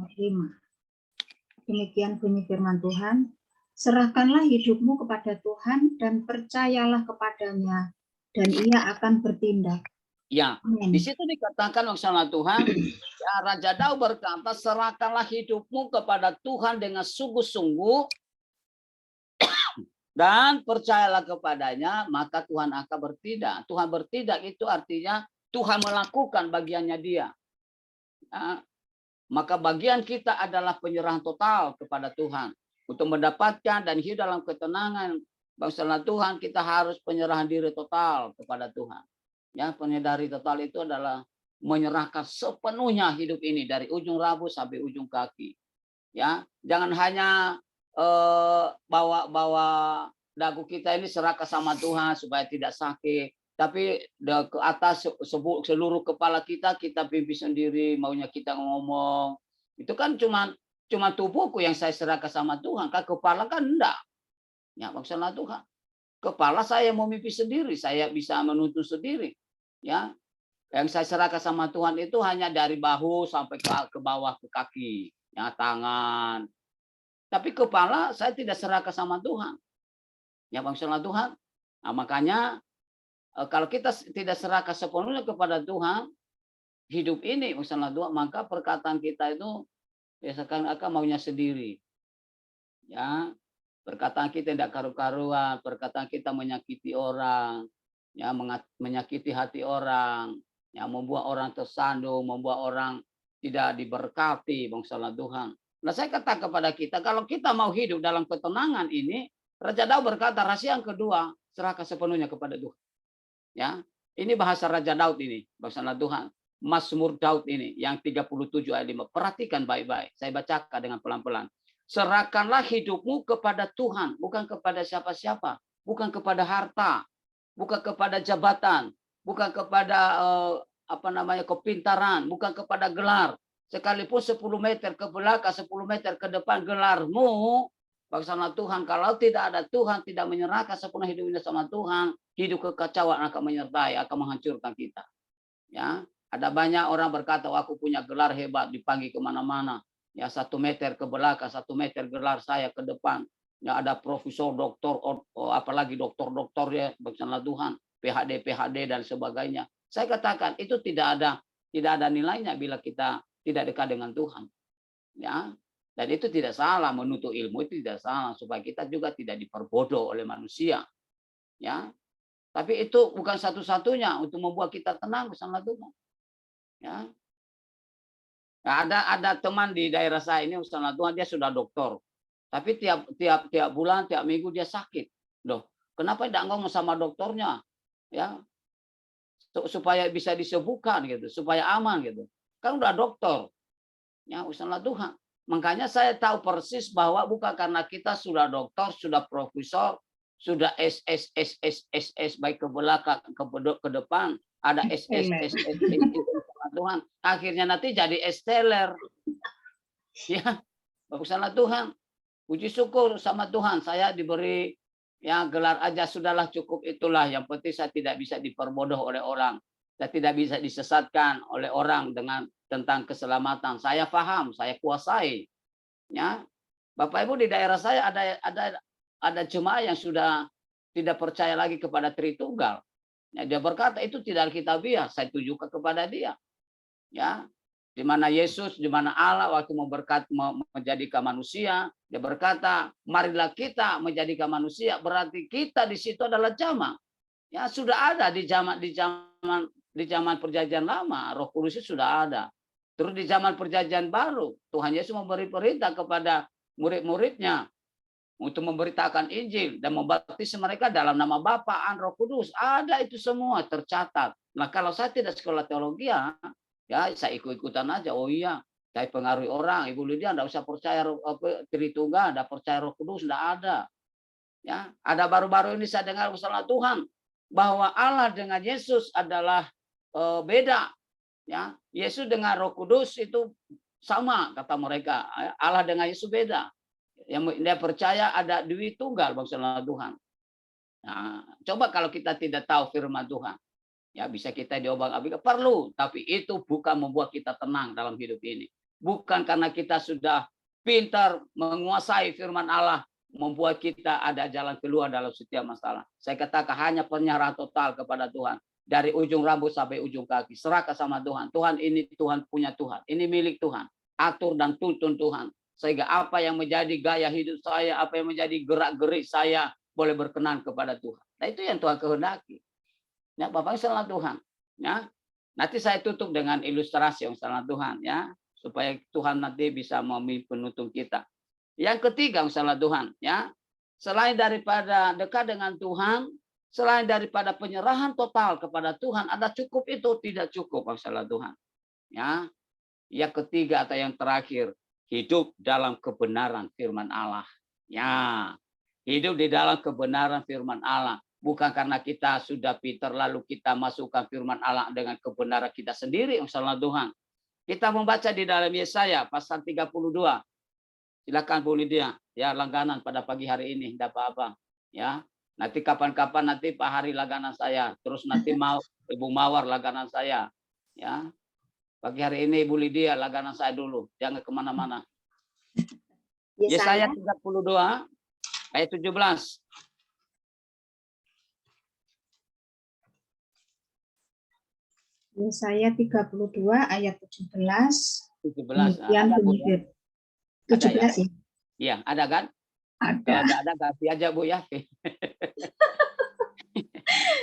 [SPEAKER 2] Demikian bunyi firman Tuhan. Serahkanlah hidupmu kepada Tuhan dan percayalah kepadanya, dan Ia akan bertindak.
[SPEAKER 1] Ya, di situ dikatakan bersama Tuhan, ya, Raja Daud berkata, serahkanlah hidupmu kepada Tuhan dengan sungguh-sungguh dan percayalah kepadanya, maka Tuhan akan bertindak. Tuhan bertindak itu artinya Tuhan melakukan bagiannya dia. Ya, maka bagian kita adalah penyerahan total kepada Tuhan. Untuk mendapatkan dan hidup dalam ketenangan bersama Tuhan, kita harus penyerahan diri total kepada Tuhan. Ya, penyadari total itu adalah menyerahkan sepenuhnya hidup ini dari ujung rambut sampai ujung kaki. Ya, jangan hanya bawa dagu kita ini serahkan sama Tuhan supaya tidak sakit, tapi ke atas seluruh kepala kita pimpin sendiri, maunya kita ngomong. Itu kan cuma tubuhku yang saya serahkan sama Tuhan, kan kepala kan enggak. Ya, maksudnya Tuhan. Kepala saya mau mimpi sendiri, saya bisa menuntun sendiri. Ya, yang saya serahkan sama Tuhan itu hanya dari bahu sampai ke bawah ke kaki, ya, tangan. Tapi kepala saya tidak serahkan sama Tuhan. Ya, maksudnya Tuhan. Nah, makanya kalau kita tidak serahkan sepenuhnya kepada Tuhan, hidup ini maksudnya Tuhan, maka perkataan kita itu Ya seakan-akan maunya sendiri. Ya, perkataan kita tidak karu-karuan, perkataan kita menyakiti orang, ya menyakiti hati orang, ya membuat orang tersandung, membuat orang tidak diberkati, bangsa Tuhan. Nah, saya katakan kepada kita, kalau kita mau hidup dalam ketenangan ini, Raja Daud berkata, rahasia yang kedua, serahkan sepenuhnya kepada Tuhan. Ya, ini bahasa Raja Daud ini, bangsa Tuhan. Mazmur Daud ini yang 37 ayat 5. Perhatikan baik-baik. Saya bacakan dengan pelan-pelan. Serahkanlah hidupmu kepada Tuhan, bukan kepada siapa-siapa, bukan kepada harta, bukan kepada jabatan, bukan kepada kepintaran, bukan kepada gelar. Sekalipun 10 meter ke belakang, 10 meter ke depan gelarmu, bangsa Tuhan, kalau tidak ada Tuhan, tidak menyerahkan sepenuh hidupnya sama Tuhan, hidup kekacauan akan menyertai, akan menghancurkan kita. Ya, ada banyak orang berkata, aku punya gelar hebat, dipanggil kemana-mana. Ya, 1 meter ke belakang, 1 meter gelar saya ke depan. Ya, ada profesor, doktor, apalagi doktor-doktor ya, bangsa Tuhan, PhD dan sebagainya. Saya katakan itu tidak ada nilainya bila kita tidak dekat dengan Tuhan. Ya, dan itu tidak salah, menuntut ilmu itu tidak salah supaya kita juga tidak diperbodoh oleh manusia. Ya, tapi itu bukan satu-satunya untuk membuat kita tenang bersama Tuhan. Ya. Nah, ada teman di daerah saya ini bersama Tuhan, dia sudah doktor. Tapi tiap bulan, tiap minggu dia sakit. Loh, kenapa tidak ngomong sama dokternya? Ya, supaya bisa disembuhkan gitu, supaya aman gitu. Kan udah dokter. Ya, bersama Tuhan. Makanya saya tahu persis bahwa bukan karena kita sudah dokter, sudah profesor, sudah SS baik ke belakang ke depan, ada SS Tuhan, akhirnya nanti jadi esteller. Ya, baguslah Tuhan. Puji syukur sama Tuhan, saya diberi ya gelar aja sudahlah, cukup itulah. Yang penting saya tidak bisa diperbodoh oleh orang. Saya tidak bisa disesatkan oleh orang dengan tentang keselamatan. Saya paham, saya kuasai. Ya, Bapak Ibu, di daerah saya ada jemaah yang sudah tidak percaya lagi kepada Tritunggal. Ya, dia berkata itu tidak alkitabiah. Saya tunjukkan kepada dia. Ya, di mana Yesus, di mana Allah waktu menjadikan manusia, dia berkata, marilah kita menjadikan manusia. Berarti kita di situ adalah jamaah. Ya, sudah ada di zaman perjanjian lama, Roh Kudus sudah ada. Terus di zaman perjanjian baru, Tuhan Yesus memberi perintah kepada murid-muridnya untuk memberitakan Injil dan membaptis mereka dalam nama Bapa, Roh Kudus. Ada itu semua tercatat. Nah, kalau saya tidak sekolah teologi, ya saya ikut-ikutan aja. Oh iya, saya pengaruhi orang. Ibu Lydia enggak usah percaya Tritunggal, enggak percaya Roh Kudus, enggak ada. Ya, ada baru-baru ini saya dengar bersama Tuhan bahwa Allah dengan Yesus adalah beda. Ya, Yesus dengan Roh Kudus itu sama kata mereka. Allah dengan Yesus beda. Yang dia percaya ada Dwi Tunggal bangsa Tuhan. Nah, coba kalau kita tidak tahu firman Tuhan, ya bisa kita diobang-abingkan, perlu, tapi itu bukan membuat kita tenang dalam hidup ini. Bukan karena kita sudah pintar menguasai firman Allah membuat kita ada jalan keluar dalam setiap masalah. Saya katakan hanya penyerahan total kepada Tuhan. Dari ujung rambut sampai ujung kaki. Serahkan sama Tuhan. Tuhan ini Tuhan punya Tuhan. Ini milik Tuhan. Atur dan tuntun Tuhan. Sehingga apa yang menjadi gaya hidup saya, apa yang menjadi gerak-gerik saya, boleh berkenan kepada Tuhan. Nah, itu yang Tuhan kehendaki. Ya, Bapak salah Tuhan. Ya, nanti saya tutup dengan ilustrasi yang salah Tuhan. Ya, supaya Tuhan nanti bisa menuntun kita. Yang ketiga, salah Tuhan. Ya, selain daripada dekat dengan Tuhan, selain daripada penyerahan total kepada Tuhan, ada cukup itu tidak cukup, masalah Tuhan. Ya, yang ketiga atau yang terakhir, hidup dalam kebenaran firman Allah. Ya, hidup di dalam kebenaran firman Allah. Bukan karena kita sudah pintar lalu kita masukkan firman Allah dengan kebenaran kita sendiri, masalah Tuhan. Kita membaca di dalam Yesaya pasal 32. Silakan Bu Lydia, ya langganan pada pagi hari ini, tidak apa-apa. Ya, nanti kapan-kapan nanti Pak Hari langganan saya, terus nanti mau Ibu Mawar langganan saya, ya. Pagi hari ini Ibu Lydia langganan saya dulu, jangan kemana-mana. Yesaya 32 ayat 17.
[SPEAKER 2] Yesaya 32 ayat 17.
[SPEAKER 1] 17.
[SPEAKER 2] Demikian bunyi
[SPEAKER 1] Ada ya?
[SPEAKER 2] 17 ya?
[SPEAKER 1] Iya, ada kan?
[SPEAKER 2] Ada.
[SPEAKER 1] Kalau nggak ada ganti aja Bu ya.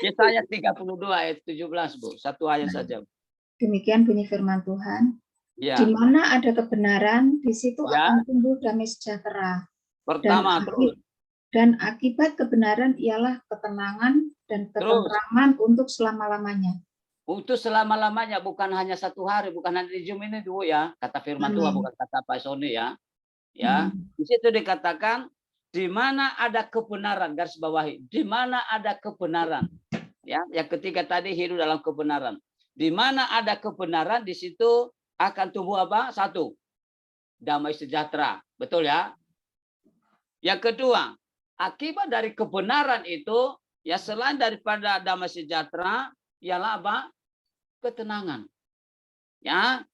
[SPEAKER 1] Yesaya 32 ayat 17 Bu. Satu ayat saja.
[SPEAKER 2] Demikian bunyi firman Tuhan. Di
[SPEAKER 1] Ya,
[SPEAKER 2] mana ada kebenaran, di situ
[SPEAKER 1] Ya.
[SPEAKER 2] akan tumbuh damai sejahtera.
[SPEAKER 1] pertama terus.
[SPEAKER 2] Dan akibat kebenaran ialah ketenangan dan ketentraman untuk selama-lamanya.
[SPEAKER 1] Untuk selama-lamanya, bukan hanya satu hari, bukan hanya di Zoom ini dulu ya. Kata firman Tuhan,
[SPEAKER 2] Amin.
[SPEAKER 1] bukan kata Pak Sony ya. Ya, di situ dikatakan di mana ada kebenaran, garis bawahi, di mana ada kebenaran. Ya, yang ketiga tadi hidup dalam kebenaran. Di mana ada kebenaran, di situ akan tumbuh apa? Satu, damai sejahtera. Betul ya? Yang kedua, akibat dari kebenaran itu, ya selain daripada damai sejahtera, ialah apa? Ketenangan. Ya,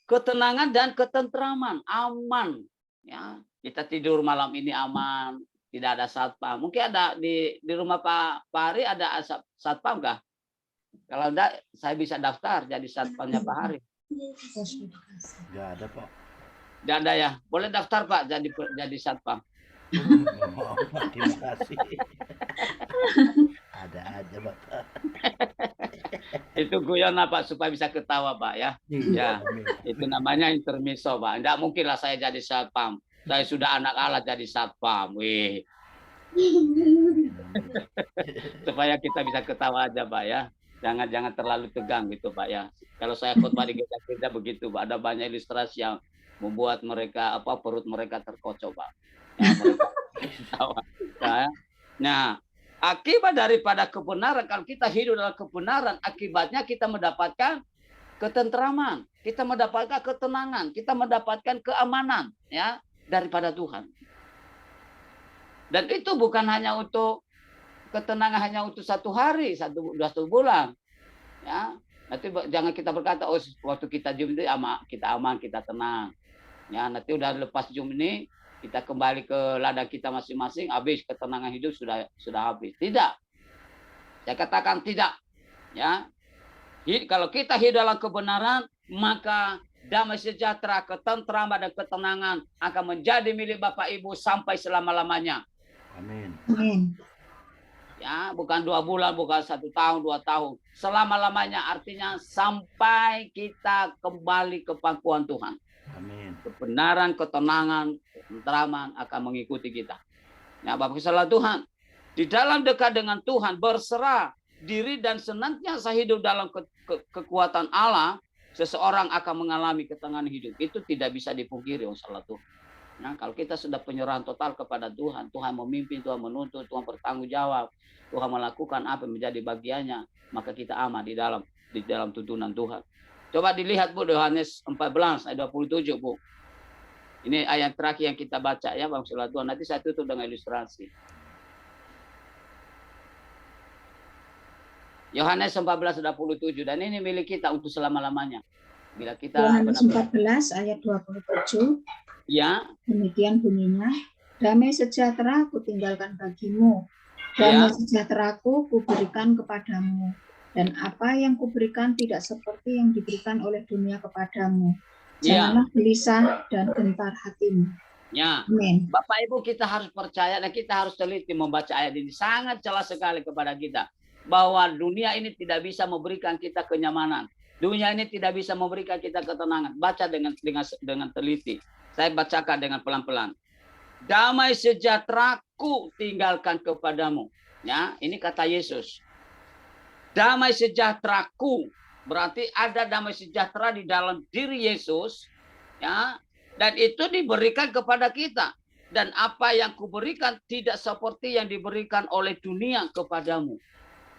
[SPEAKER 1] ketenangan dan ketentraman, aman. Ya, kita tidur malam ini aman, tidak ada satpam. Mungkin ada di rumah Pak Hari ada satpam kah? Kalau enggak, saya bisa daftar jadi satpamnya Pak Hari.
[SPEAKER 3] Nggak ada, Pak.
[SPEAKER 1] Enggak ada ya? Boleh daftar Pak jadi satpam.
[SPEAKER 3] Mau, Pak. Terima kasih. Ada aja, Bapak.
[SPEAKER 1] Itu guyon Pak supaya bisa ketawa Pak ya. Ya, itu namanya intermiso Pak. Enggak mungkin lah saya jadi satpam. Saya sudah anak Allah jadi satpam. Wih. Supaya kita bisa ketawa aja Pak ya. Jangan terlalu tegang gitu Pak ya. Kalau saya khotbah di gereja begitu Pak, ada banyak ilustrasi yang membuat mereka perut mereka terkocok Pak. Ya, mereka ketawa. Ya. Nah, akibat daripada kebenaran, kalau kita hidup dalam kebenaran, akibatnya kita mendapatkan ketentraman, kita mendapatkan ketenangan, kita mendapatkan keamanan ya daripada Tuhan. Dan itu bukan hanya untuk ketenangan hanya untuk satu hari, satu bulan. Ya, nanti jangan kita berkata, oh waktu kita Zoom itu kita aman, kita tenang. Ya, nanti udah lepas Zoom ini, kita kembali ke ladang kita masing-masing, habis ketenangan hidup sudah habis. Tidak. Saya katakan tidak. Ya. Kalau kita hidup dalam kebenaran, maka damai sejahtera, ketentraman dan ketenangan akan menjadi milik Bapak Ibu sampai selama-lamanya.
[SPEAKER 3] Amin.
[SPEAKER 2] Amin.
[SPEAKER 1] Ya, bukan 2 bulan, bukan 1 tahun, 2 tahun. Selama-lamanya artinya sampai kita kembali ke pangkuan Tuhan.
[SPEAKER 3] Amin.
[SPEAKER 1] Kebenaran, ketenangan, ketentraman akan mengikuti kita. Ya, Bapak salah Tuhan. Di dalam dekat dengan Tuhan, berserah diri dan senantiasa hidup dalam kekuatan Allah, seseorang akan mengalami ketenangan hidup. Itu tidak bisa dipungkiri, salah Tuhan. Nah, kalau kita sudah penyerahan total kepada Tuhan, Tuhan memimpin, Tuhan menuntut, Tuhan bertanggung jawab, Tuhan melakukan apa yang menjadi bagiannya, maka kita aman di dalam tuntunan Tuhan. Coba dilihat Bu, Yohanes 14 ayat 27 Bu. Ini ayat terakhir yang kita baca ya Bang Salah Tuhan. Nanti saya tutup dengan ilustrasi. Yohanes 14 ayat 27 dan ini milik kita untuk selama-lamanya. Bila kita
[SPEAKER 2] Yohanes 14 ayat 27.
[SPEAKER 1] Ya.
[SPEAKER 2] Demikian bunyinya, damai sejahtera ku tinggalkan bagimu, damai sejahteraku kuberikan kepadamu, dan apa yang kuberikan tidak seperti yang diberikan oleh dunia kepadamu. Janganlah gelisah dan gentar hatimu.
[SPEAKER 1] Ya.
[SPEAKER 2] Amin.
[SPEAKER 1] Bapak Ibu, kita harus percaya dan kita harus teliti membaca ayat ini. Sangat jelas sekali kepada kita bahwa dunia ini tidak bisa memberikan kita kenyamanan. Dunia ini tidak bisa memberikan kita ketenangan. Baca dengan teliti. Saya bacakan dengan pelan-pelan. Damai sejahteraku tinggalkan kepadamu. Ya, ini kata Yesus. Damai sejahteraku berarti ada damai sejahtera di dalam diri Yesus. Ya, dan itu diberikan kepada kita. Dan apa yang kuberikan tidak seperti yang diberikan oleh dunia kepadamu.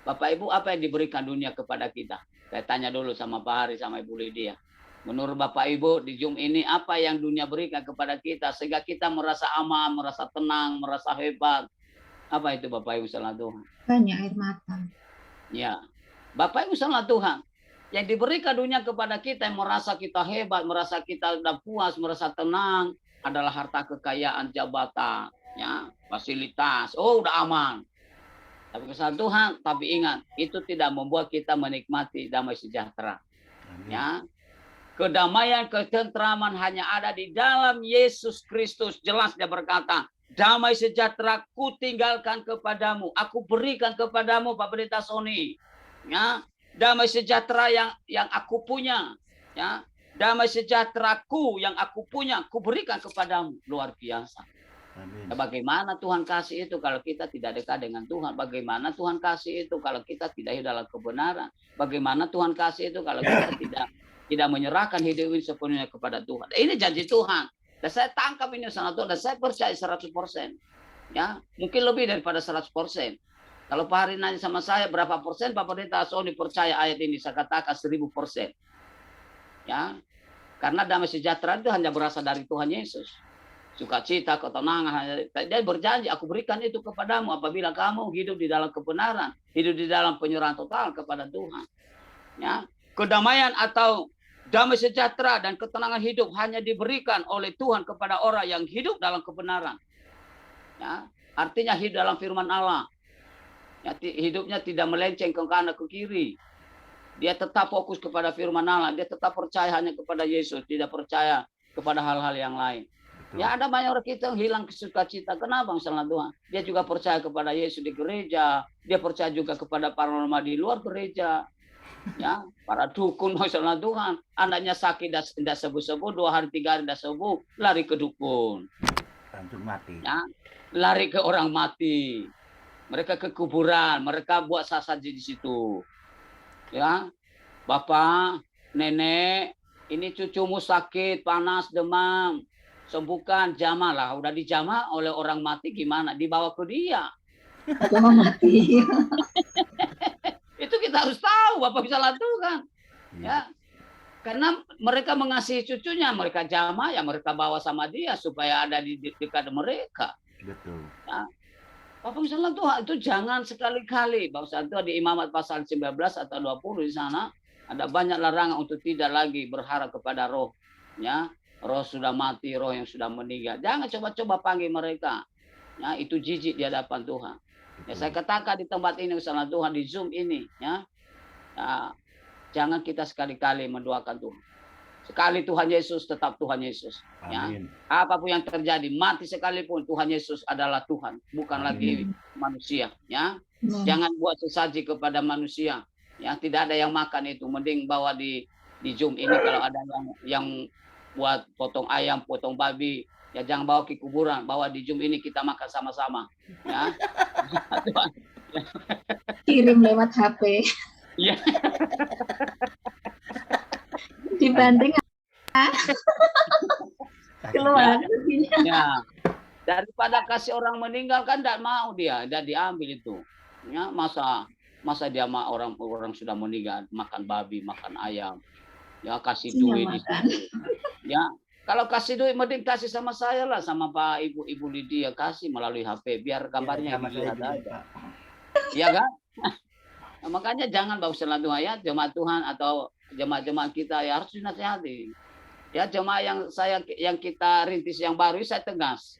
[SPEAKER 1] Bapak Ibu, apa yang diberikan dunia kepada kita? Saya tanya dulu sama Pak Hari, sama Ibu Lydia. Menurut Bapak Ibu, di Zoom ini apa yang dunia berikan kepada kita sehingga kita merasa aman, merasa tenang, merasa hebat? Apa itu Bapak Ibu salah Tuhan?
[SPEAKER 2] Banyak air mata.
[SPEAKER 1] Ya, Bapak Ibu salah Tuhan. Yang diberikan dunia kepada kita yang merasa kita hebat, merasa kita sudah puas, merasa tenang adalah harta kekayaan, jabatan, ya, fasilitas. Oh, udah aman. Tapi kesalahan Tuhan, tapi ingat, itu tidak membuat kita menikmati damai sejahtera.
[SPEAKER 3] Amin.
[SPEAKER 1] Ya. Kedamaian, ketentraman hanya ada di dalam Yesus Kristus. Jelas dia berkata, damai sejahtera ku tinggalkan kepadamu, aku berikan kepadamu, Pak Pendeta Sony. Ya, damai sejahtera yang aku punya, ya, damai sejahteraku yang aku punya, ku berikan kepadamu. Luar biasa.
[SPEAKER 3] Amin.
[SPEAKER 1] Bagaimana Tuhan kasih itu kalau kita tidak dekat dengan Tuhan? Bagaimana Tuhan kasih itu kalau kita tidak hidup dalam kebenaran? Bagaimana Tuhan kasih itu kalau kita tidak menyerahkan hidup ini sepenuhnya kepada Tuhan? Ini janji Tuhan. Dan saya tangkap ini sangat Tuhan. Dan saya percaya 100%. Ya, mungkin lebih daripada 100%. Kalau Pak Hari nanya sama saya berapa persen Pak Pendeta Sony percaya ayat ini, saya katakan 1000%. Ya, karena damai sejahtera itu hanya berasal dari Tuhan Yesus. Sukacita, ketenangan, dia berjanji, aku berikan itu kepadamu apabila kamu hidup di dalam kebenaran, hidup di dalam penyerahan total kepada Tuhan. Ya, kedamaian atau damai sejahtera dan ketenangan hidup hanya diberikan oleh Tuhan kepada orang yang hidup dalam kebenaran. Ya, artinya hidup dalam firman Allah. Ya, hidupnya tidak melenceng ke kanan ke kiri. Dia tetap fokus kepada firman Allah. Dia tetap percaya hanya kepada Yesus, tidak percaya kepada hal-hal yang lain.
[SPEAKER 3] Betul.
[SPEAKER 1] Ya, ada banyak orang kita yang hilang sukacita. Kenapa misalnya Tuhan? Dia juga percaya kepada Yesus di gereja. Dia percaya juga kepada paranormal di luar gereja. Ya, para dukun misalnya Tuhan. Anaknya sakit tidak sembuh-sembuh, 2 hari 3 hari tidak sembuh, lari ke dukun.
[SPEAKER 3] Langsung mati.
[SPEAKER 1] Ya, lari ke orang mati. Mereka ke kuburan, mereka buat sesaji di situ. Ya, Bapak, Nenek, ini cucumu sakit, panas, demam. Sembuhkan, jamah lah. Udah dijamah oleh orang mati gimana? Dibawa ke dia.
[SPEAKER 2] Agama mati.
[SPEAKER 1] Itu kita harus tahu, Bapak bisa lakukan. Ya, karena mereka mengasihi cucunya, mereka jamah, ya mereka bawa sama dia supaya ada di dekat mereka.
[SPEAKER 3] Betul.
[SPEAKER 1] Ya. Bapak bisa lakukan, itu jangan sekali-kali. Bapak itu di Imamat pasal 19 atau 20 di sana ada banyak larangan untuk tidak lagi berharap kepada roh. Ya. Roh sudah mati, roh yang sudah meninggal. Jangan coba-coba panggil mereka. Ya, itu jijik di hadapan Tuhan. Ya, saya katakan di tempat ini misalnya Tuhan di Zoom ini, ya, jangan kita sekali-kali mendoakan Tuhan. Sekali Tuhan Yesus tetap Tuhan Yesus. Ya,
[SPEAKER 3] Amin.
[SPEAKER 1] apapun yang terjadi, mati sekalipun Tuhan Yesus adalah Tuhan, bukan
[SPEAKER 3] Amin.
[SPEAKER 1] lagi manusia. Ya,
[SPEAKER 2] Amin.
[SPEAKER 1] jangan buat sesaji kepada manusia. Ya, tidak ada yang makan itu. Mending bawa di Zoom ini kalau ada yang buat potong ayam, potong babi, ya jangan bawa ke kuburan, bawa di Zoom ini kita makan sama-sama. Ya.
[SPEAKER 2] Kirim lewat HP.
[SPEAKER 1] Ya.
[SPEAKER 2] Dibanding keluar.
[SPEAKER 1] Ya. Daripada kasih orang meninggal kan tidak mau dia, tidak diambil itu. Ya, masa dia sama orang sudah meninggal makan babi, makan ayam. Ya kasih duit itu. Ya, kalau kasih duit mending kasih sama saya lah, sama Pak Ibu Lydia, kasih melalui HP biar gambarnya dilihat aja. Iya kan? Nah, makanya jangan bawa Tuhan ya, jemaat Tuhan atau jemaat-jemaat kita ya harus dinasihati. Ya, jemaat yang kita rintis yang baru saya tegas.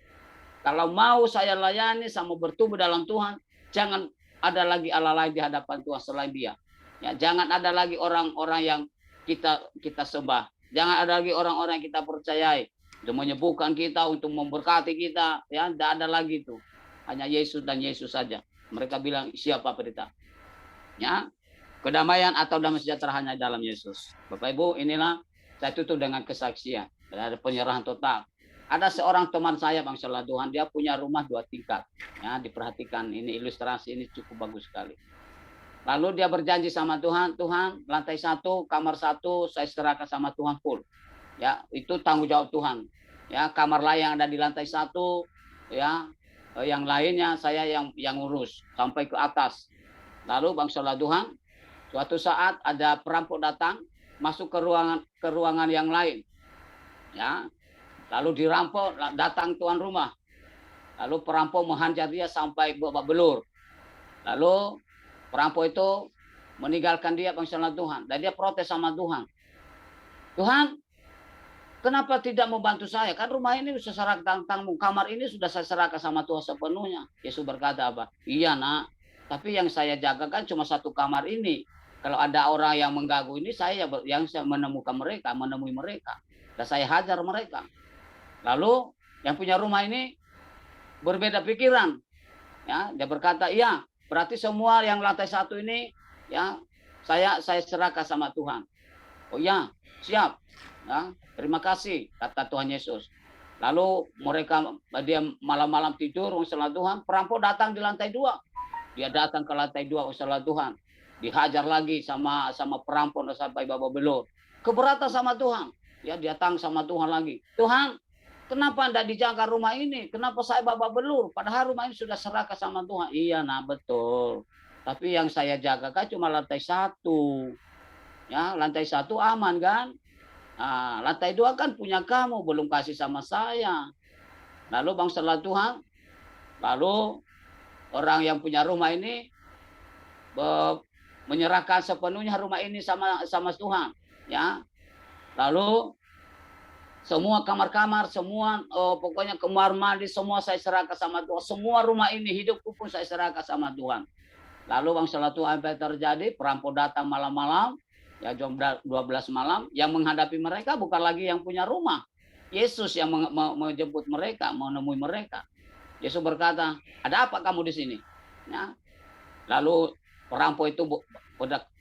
[SPEAKER 1] Kalau mau saya layani sama bertumbuh dalam Tuhan, jangan ada lagi Allah lain di hadapan Tuhan selain Dia. Ya, jangan ada lagi orang-orang yang kita sembah. Jangan ada lagi orang-orang yang kita percayai untuk menyembuhkan kita, untuk memberkati kita. Ya, tidak ada lagi itu. Hanya Yesus dan Yesus saja. Mereka bilang siapa pendeta? Ya, kedamaian atau damai sejahtera hanya dalam Yesus. Bapak Ibu, inilah saya tutup dengan kesaksian. Ada penyerahan total. Ada seorang teman saya, bangsa Tuhan, dia punya rumah 2 tingkat. Ya, diperhatikan ini ilustrasi ini cukup bagus sekali. Lalu dia berjanji sama Tuhan, Tuhan lantai 1, kamar 1 saya serahkan sama Tuhan full. Ya, itu tanggung jawab Tuhan. Ya, kamar lain yang ada di lantai 1, ya, yang lainnya saya yang urus sampai ke atas. Lalu bangsa Tuhan, suatu saat ada perampok datang masuk ke ruangan yang lain. Ya. Lalu dirampok, datang tuan rumah. Lalu perampok menghajar dia sampai babak belur. Lalu perampok itu meninggalkan dia bangsa Tuhan. Dan dia protes sama Tuhan. Tuhan, kenapa tidak membantu saya? Kan rumah ini sudah serahkan tentangmu. Kamar ini sudah saya serahkan sama Tuhan sepenuhnya. Yesus berkata apa? Iya nak. Tapi yang saya jaga kan cuma 1 kamar ini. Kalau ada orang yang mengganggu ini, saya yang menemui mereka. Dan saya hajar mereka. Lalu yang punya rumah ini berbeda pikiran. Ya, dia berkata, iya, berarti semua yang lantai 1 ini, ya, saya serahkan sama Tuhan. Oh ya, siap. Ya, terima kasih, kata Tuhan Yesus. Lalu dia malam-malam tidur, salat Tuhan, perampok datang di lantai 2. Dia datang ke lantai 2, salat Tuhan. Dihajar lagi sama perampok sampai babak belur. Keberatan sama Tuhan. Ya, datang sama Tuhan lagi. Tuhan, kenapa Anda dijaga rumah ini? Kenapa saya babak belur? Padahal rumah ini sudah serahkan sama Tuhan. Iya, nah betul. Tapi yang saya jaga kan cuma lantai 1. Ya, lantai 1 aman kan? Nah, lantai 2 kan punya kamu, belum kasih sama saya. Lalu bangsa Tuhan, lalu orang yang punya rumah ini menyerahkan sepenuhnya rumah ini sama Tuhan, ya. Lalu semua kamar-kamar, semua pokoknya kamar mandi semua saya serahkan sama Tuhan. Semua rumah ini hidupku pun saya serahkan sama Tuhan. Lalu bangsa Tuhan, apa yang terjadi? Perampok datang malam-malam, ya jam 12 malam, yang menghadapi mereka bukan lagi yang punya rumah. Yesus yang menjemput mereka, menemui mereka. Yesus berkata, ada apa kamu di sini? Ya. Lalu perampok itu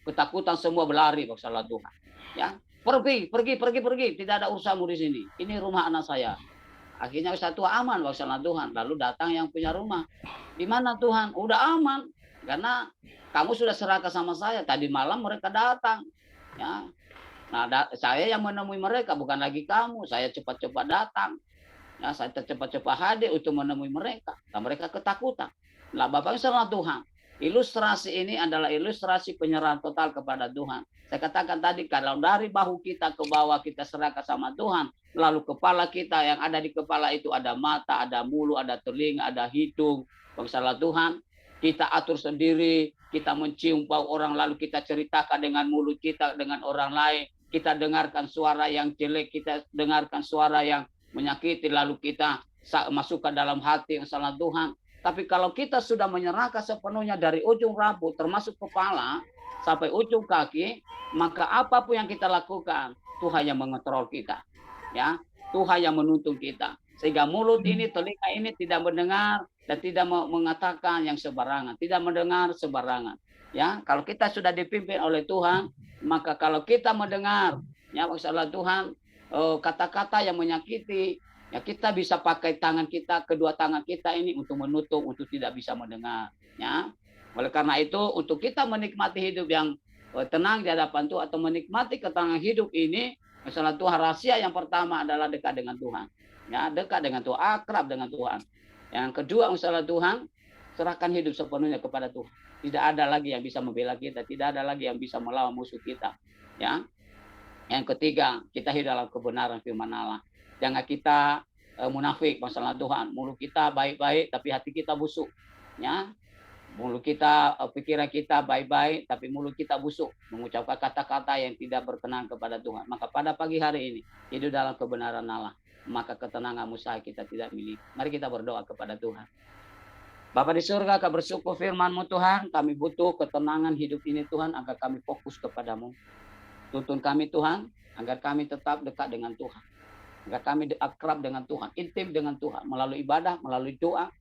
[SPEAKER 1] ketakutan semua berlari, bangsa Tuhan. Ya, pergi, tidak ada urusanmu di sini. Ini rumah anak saya. Akhirnya satu aman, bangsa Tuhan. Lalu datang yang punya rumah. Di mana Tuhan? Udah aman, karena kamu sudah serahkan sama saya. Tadi malam mereka datang. Ya, nah saya yang menemui mereka, bukan lagi kamu. Saya cepat-cepat datang. Ya, saya cepat-cepat hadir untuk menemui mereka. Dan mereka ketakutan. Nah, Bapak salah Tuhan. Ilustrasi ini adalah ilustrasi penyerahan total kepada Tuhan. Saya katakan tadi, kalau dari bahu kita ke bawah kita serahkan sama Tuhan, lalu kepala kita, yang ada di kepala itu ada mata, ada mulut, ada telinga, ada hidung. Bangsalah Tuhan, kita atur sendiri, kita mencium bau orang, lalu kita ceritakan dengan mulut kita dengan orang lain. Kita dengarkan suara yang jelek, kita dengarkan suara yang menyakiti, lalu kita masukkan dalam hati yang salah Tuhan. Tapi kalau kita sudah menyerahkan sepenuhnya dari ujung rambut termasuk kepala sampai ujung kaki, maka apapun yang kita lakukan, Tuhan yang mengontrol kita. Ya, Tuhan yang menuntun kita. Sehingga mulut ini, telinga ini tidak mendengar dan tidak mengatakan yang sembarangan, tidak mendengar sembarangan. Ya, kalau kita sudah dipimpin oleh Tuhan, maka kalau kita mendengar, ya maksudnya Tuhan, kata-kata yang menyakiti, ya kita bisa pakai tangan kita, kedua tangan kita ini untuk menutup, untuk tidak bisa mendengar. Ya, oleh karena itu untuk kita menikmati hidup yang tenang di hadapan Tuhan atau menikmati ketenangan hidup ini, masalah Tuhan, rahasia yang pertama adalah dekat dengan Tuhan. Ya, dekat dengan Tuhan, akrab dengan Tuhan. Yang kedua, masalah Tuhan, serahkan hidup sepenuhnya kepada Tuhan. Tidak ada lagi yang bisa membela kita, tidak ada lagi yang bisa melawan musuh kita. Ya. Yang ketiga, kita hidup dalam kebenaran firman Allah. Jangan kita munafik masalah Tuhan. Mulut kita baik-baik, tapi hati kita busuk. Ya, mulut kita, pikiran kita baik-baik, tapi mulut kita busuk. Mengucapkan kata-kata yang tidak berkenan kepada Tuhan. Maka pada pagi hari ini, hidup dalam kebenaran Allah. Maka ketenangan usaha kita tidak milik. Mari kita berdoa kepada Tuhan. Bapa di surga, kami bersyukur firman-Mu Tuhan. Kami butuh ketenangan hidup ini Tuhan, agar kami fokus kepadamu. Tuntun kami Tuhan, agar kami tetap dekat dengan Tuhan. Agar kami akrab dengan Tuhan, intim dengan Tuhan, melalui ibadah, melalui doa,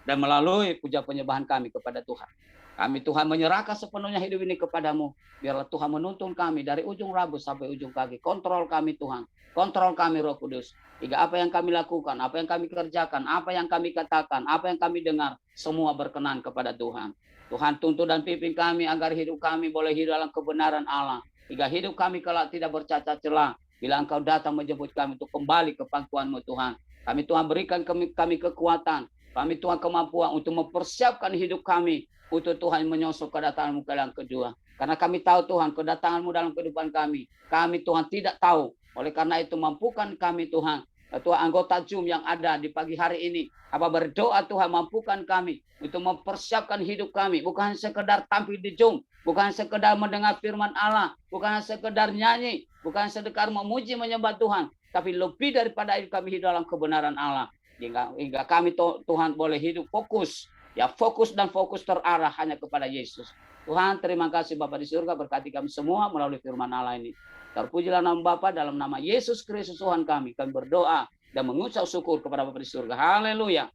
[SPEAKER 1] dan melalui puja penyembahan kami kepada Tuhan. Kami Tuhan menyerahkan sepenuhnya hidup ini kepadamu. Biarlah Tuhan menuntun kami dari ujung rambut sampai ujung kaki. Kontrol kami Tuhan, kontrol kami Roh Kudus. Hingga apa yang kami lakukan, apa yang kami kerjakan, apa yang kami katakan, apa yang kami dengar, semua berkenan kepada Tuhan. Tuhan tuntun dan pimpin kami agar hidup kami boleh hidup dalam kebenaran Allah. Hingga hidup kami kelak tidak bercacat celah. Bila Engkau datang menjemput kami untuk kembali ke pangkuan-Mu Tuhan. Kami Tuhan berikan kami kekuatan. Kami Tuhan kemampuan untuk mempersiapkan hidup kami. Untuk Tuhan menyusul kedatangan-Mu yang kedua. Karena kami tahu Tuhan kedatangan-Mu dalam kehidupan kami. Kami Tuhan tidak tahu. Oleh karena itu mampukan kami Tuhan. Tuhan anggota Zoom yang ada di pagi hari ini. Apa berdoa Tuhan mampukan kami. Untuk mempersiapkan hidup kami. Bukan sekedar tampil di Zoom. Bukan sekedar mendengar firman Allah. Bukan sekedar nyanyi. Bukan sekedar memuji menyembah Tuhan. Tapi lebih daripada itu kami hidup dalam kebenaran Allah. Hingga kami Tuhan boleh hidup fokus. Ya, fokus terarah hanya kepada Yesus. Tuhan, terima kasih Bapa di surga, berkati kami semua melalui firman Allah ini. Terpujilah nama Bapa, dalam nama Yesus Kristus Tuhan kami berdoa dan mengucap syukur kepada Bapa di surga. Haleluya.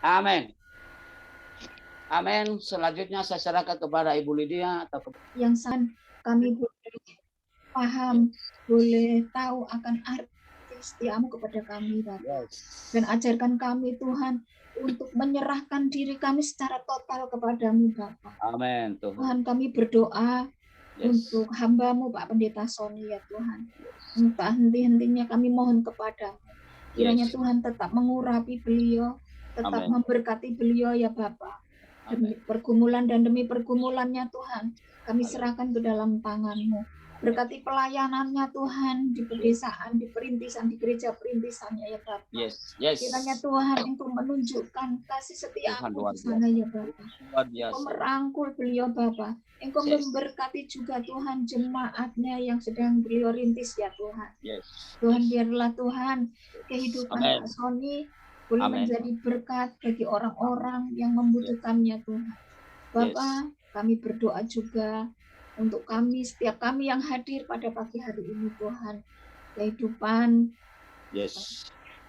[SPEAKER 1] Amin. Amin. Selanjutnya saya serahkan kepada Ibu Lydia atau
[SPEAKER 2] yang kami boleh paham, boleh tahu akan arti setiamu kepada kami, Bapak. Dan ajarkan kami, Tuhan, untuk menyerahkan diri kami secara total kepadamu, Bapak.
[SPEAKER 1] Amin,
[SPEAKER 2] Tuhan, kami berdoa untuk hamba-Mu, Pak Pendeta Sony, ya Tuhan. Entah henti-hentinya kami mohon kepadamu. Kiranya Tuhan tetap mengurapi beliau, tetap memberkati beliau, ya Bapak. Demi pergumulan dan demi pergumulannya, Tuhan, kami serahkan ke dalam tangan-Mu. Berkati pelayanannya, Tuhan, di pedesaan, di perintisan, di gereja perintisannya, ya Bapak. Kiranya Tuhan Engkau menunjukkan kasih setia-Mu di sana, ya Bapak. Engkau merangkul beliau, Bapak. Engkau memberkati juga, Tuhan, jemaatnya yang sedang beliau rintis, ya Tuhan. Tuhan, biarlah Tuhan kehidupan Pak Sony boleh menjadi berkat bagi orang-orang yang membutuhkannya, Tuhan. Bapak, kami berdoa juga untuk kami, setiap kami yang hadir pada pagi hari ini, Tuhan. Kehidupan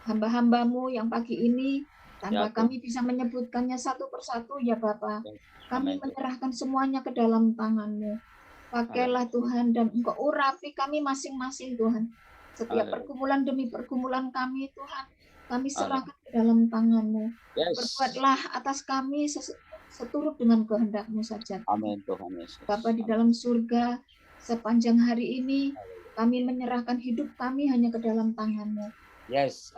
[SPEAKER 2] hamba-hamba-Mu yang pagi ini, tanpa kami bisa menyebutkannya satu persatu, ya Bapak. Kami menyerahkan semuanya ke dalam tangan-Mu. Pakailah Tuhan, dan Engkau urapi kami masing-masing, Tuhan. Setiap pergumulan demi pergumulan kami, Tuhan, kami serahkan ke dalam tangan-Mu. Berbuatlah atas kami seturut dengan kehendak-Mu saja.
[SPEAKER 1] Amin, Tuhan Yesus.
[SPEAKER 2] Bapa di dalam surga, sepanjang hari ini kami menyerahkan hidup kami hanya ke dalam tangan-Mu.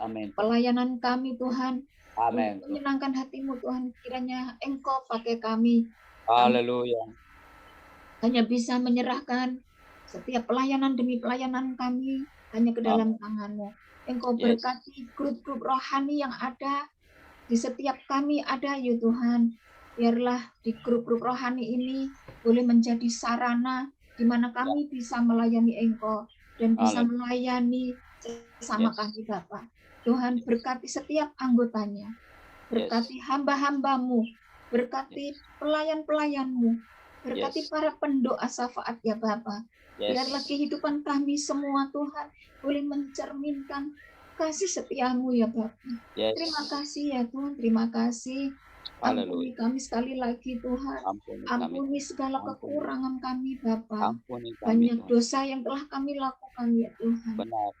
[SPEAKER 1] Amin.
[SPEAKER 2] Pelayanan kami, Tuhan,
[SPEAKER 1] amin,
[SPEAKER 2] untuk menyenangkan hati-Mu, Tuhan. Kiranya Engkau pakai kami.
[SPEAKER 1] Haleluya.
[SPEAKER 2] Hanya bisa menyerahkan setiap pelayanan demi pelayanan kami hanya ke dalam tangan-Mu. Engkau berkati grup-grup rohani yang ada di setiap kami ada, ya Tuhan. Biarlah di grup-grup rohani ini boleh menjadi sarana di mana kami bisa melayani Engkau dan bisa melayani sesama kami, Bapak. Tuhan, berkati setiap anggotanya. Berkati hamba-hamba-Mu. Berkati pelayan-pelayan-Mu. Berkati para pendoa syafaat, ya Bapak. Biarlah kehidupan kami semua, Tuhan, boleh mencerminkan kasih setia-Mu, ya Bapak. Terima kasih, ya Tuhan. Terima kasih. Ampuni kami sekali lagi, Tuhan. Ampuni segala kekurangan kami, Bapa. Banyak dosa yang telah kami lakukan, ya Tuhan.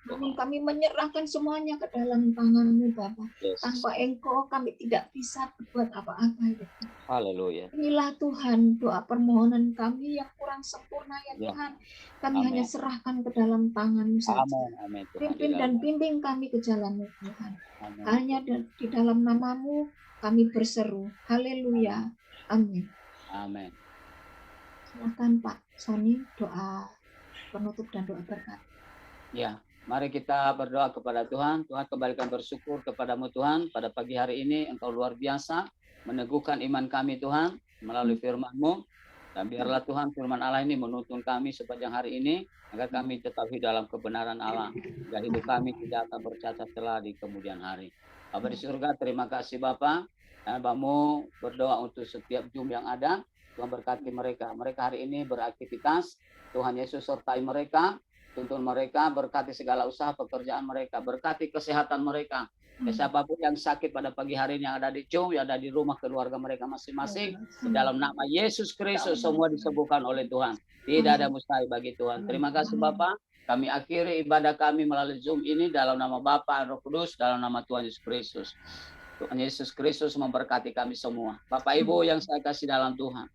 [SPEAKER 2] Namun kami menyerahkan semuanya ke dalam tangan-Mu, Bapa. Tanpa Engkau kami tidak bisa berbuat apa-apa, ya Tuhan.
[SPEAKER 1] Haleluya.
[SPEAKER 2] Inilah Tuhan doa permohonan kami yang kurang sempurna, ya Tuhan. Kami hanya serahkan ke dalam tangan-Mu saja. Pimpin dan bimbing kami ke jalan-Mu, Tuhan. Hanya di dalam nama-Mu kami berseru, haleluya, amin.
[SPEAKER 1] Amin.
[SPEAKER 2] Silakan Pak Sony, doa penutup dan doa berkat.
[SPEAKER 1] Ya, mari kita berdoa kepada Tuhan. Tuhan, kembalikan bersyukur kepadamu Tuhan. Pada pagi hari ini Engkau luar biasa meneguhkan iman kami Tuhan melalui firman-Mu. Dan biarlah Tuhan firman Allah ini menuntun kami sepanjang hari ini agar kami tetap hidup dalam kebenaran Allah. Dan hidup kami tidak akan bercacat celah di kemudian hari. Bapa di surga, terima kasih Bapa. Hamba-Mu berdoa untuk setiap Zoom yang ada. Tuhan berkati mereka. Mereka hari ini beraktivitas. Tuhan Yesus sertai mereka. Tuntun mereka, berkati segala usaha pekerjaan mereka. Berkati kesehatan mereka. Siapapun yang sakit pada pagi hari ini yang ada di Zoom, yang ada di rumah keluarga mereka masing-masing. Di dalam nama Yesus Kristus semua disembuhkan oleh Tuhan. Tidak ada mustahil bagi Tuhan. Terima kasih Bapak. Kami akhiri ibadah kami melalui Zoom ini dalam nama Bapa dan Roh Kudus, dalam nama Tuhan Yesus Kristus. Tuhan Yesus Kristus memberkati kami semua. Bapak Ibu yang saya kasih dalam Tuhan.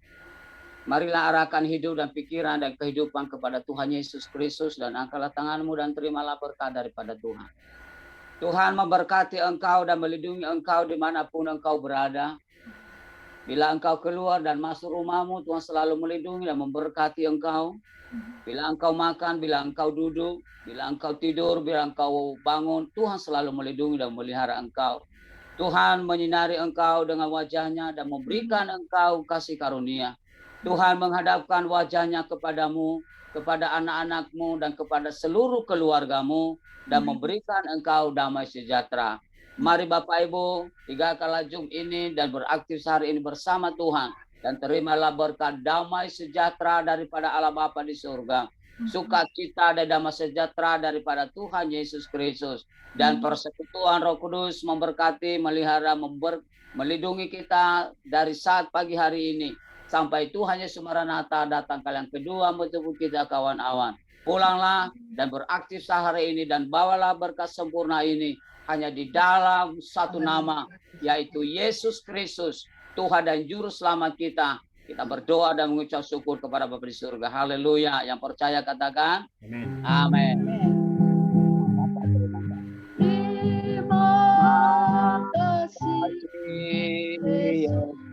[SPEAKER 1] Marilah arahkan hidup dan pikiran dan kehidupan kepada Tuhan Yesus Kristus dan angkatlah tanganmu dan terimalah berkat daripada Tuhan. Tuhan memberkati engkau dan melindungi engkau dimanapun engkau berada. Bila engkau keluar dan masuk rumahmu, Tuhan selalu melindungi dan memberkati engkau. Bila engkau makan, bila engkau duduk, bila engkau tidur, bila engkau bangun, Tuhan selalu melindungi dan memelihara engkau. Tuhan menyinari engkau dengan wajahnya dan memberikan engkau kasih karunia. Tuhan menghadapkan wajahnya kepadamu, kepada anak-anakmu dan kepada seluruh keluargamu dan memberikan engkau damai sejahtera. Mari Bapak Ibu, tinggalkanlah Zoom ini dan beraktif sehari ini bersama Tuhan. Dan terimalah berkat damai sejahtera daripada Allah Bapa di surga. Sukacita dan damai sejahtera daripada Tuhan Yesus Kristus. Dan persekutuan Roh Kudus memberkati, melihara, melindungi kita dari saat pagi hari ini. Sampai Tuhan Yesus Maranatha datang kali yang kedua menjemput kita kawan awan. Pulanglah dan beraktif sehari ini dan bawalah berkat sempurna ini hanya di dalam satu nama, yaitu Yesus Kristus, Tuhan dan Juru Selamat kita. Kita berdoa dan mengucap syukur kepada Bapa di surga. Haleluya. Yang percaya katakan
[SPEAKER 3] Amin.
[SPEAKER 1] amin.
[SPEAKER 4] Terima kasih.
[SPEAKER 1] Terima kasih.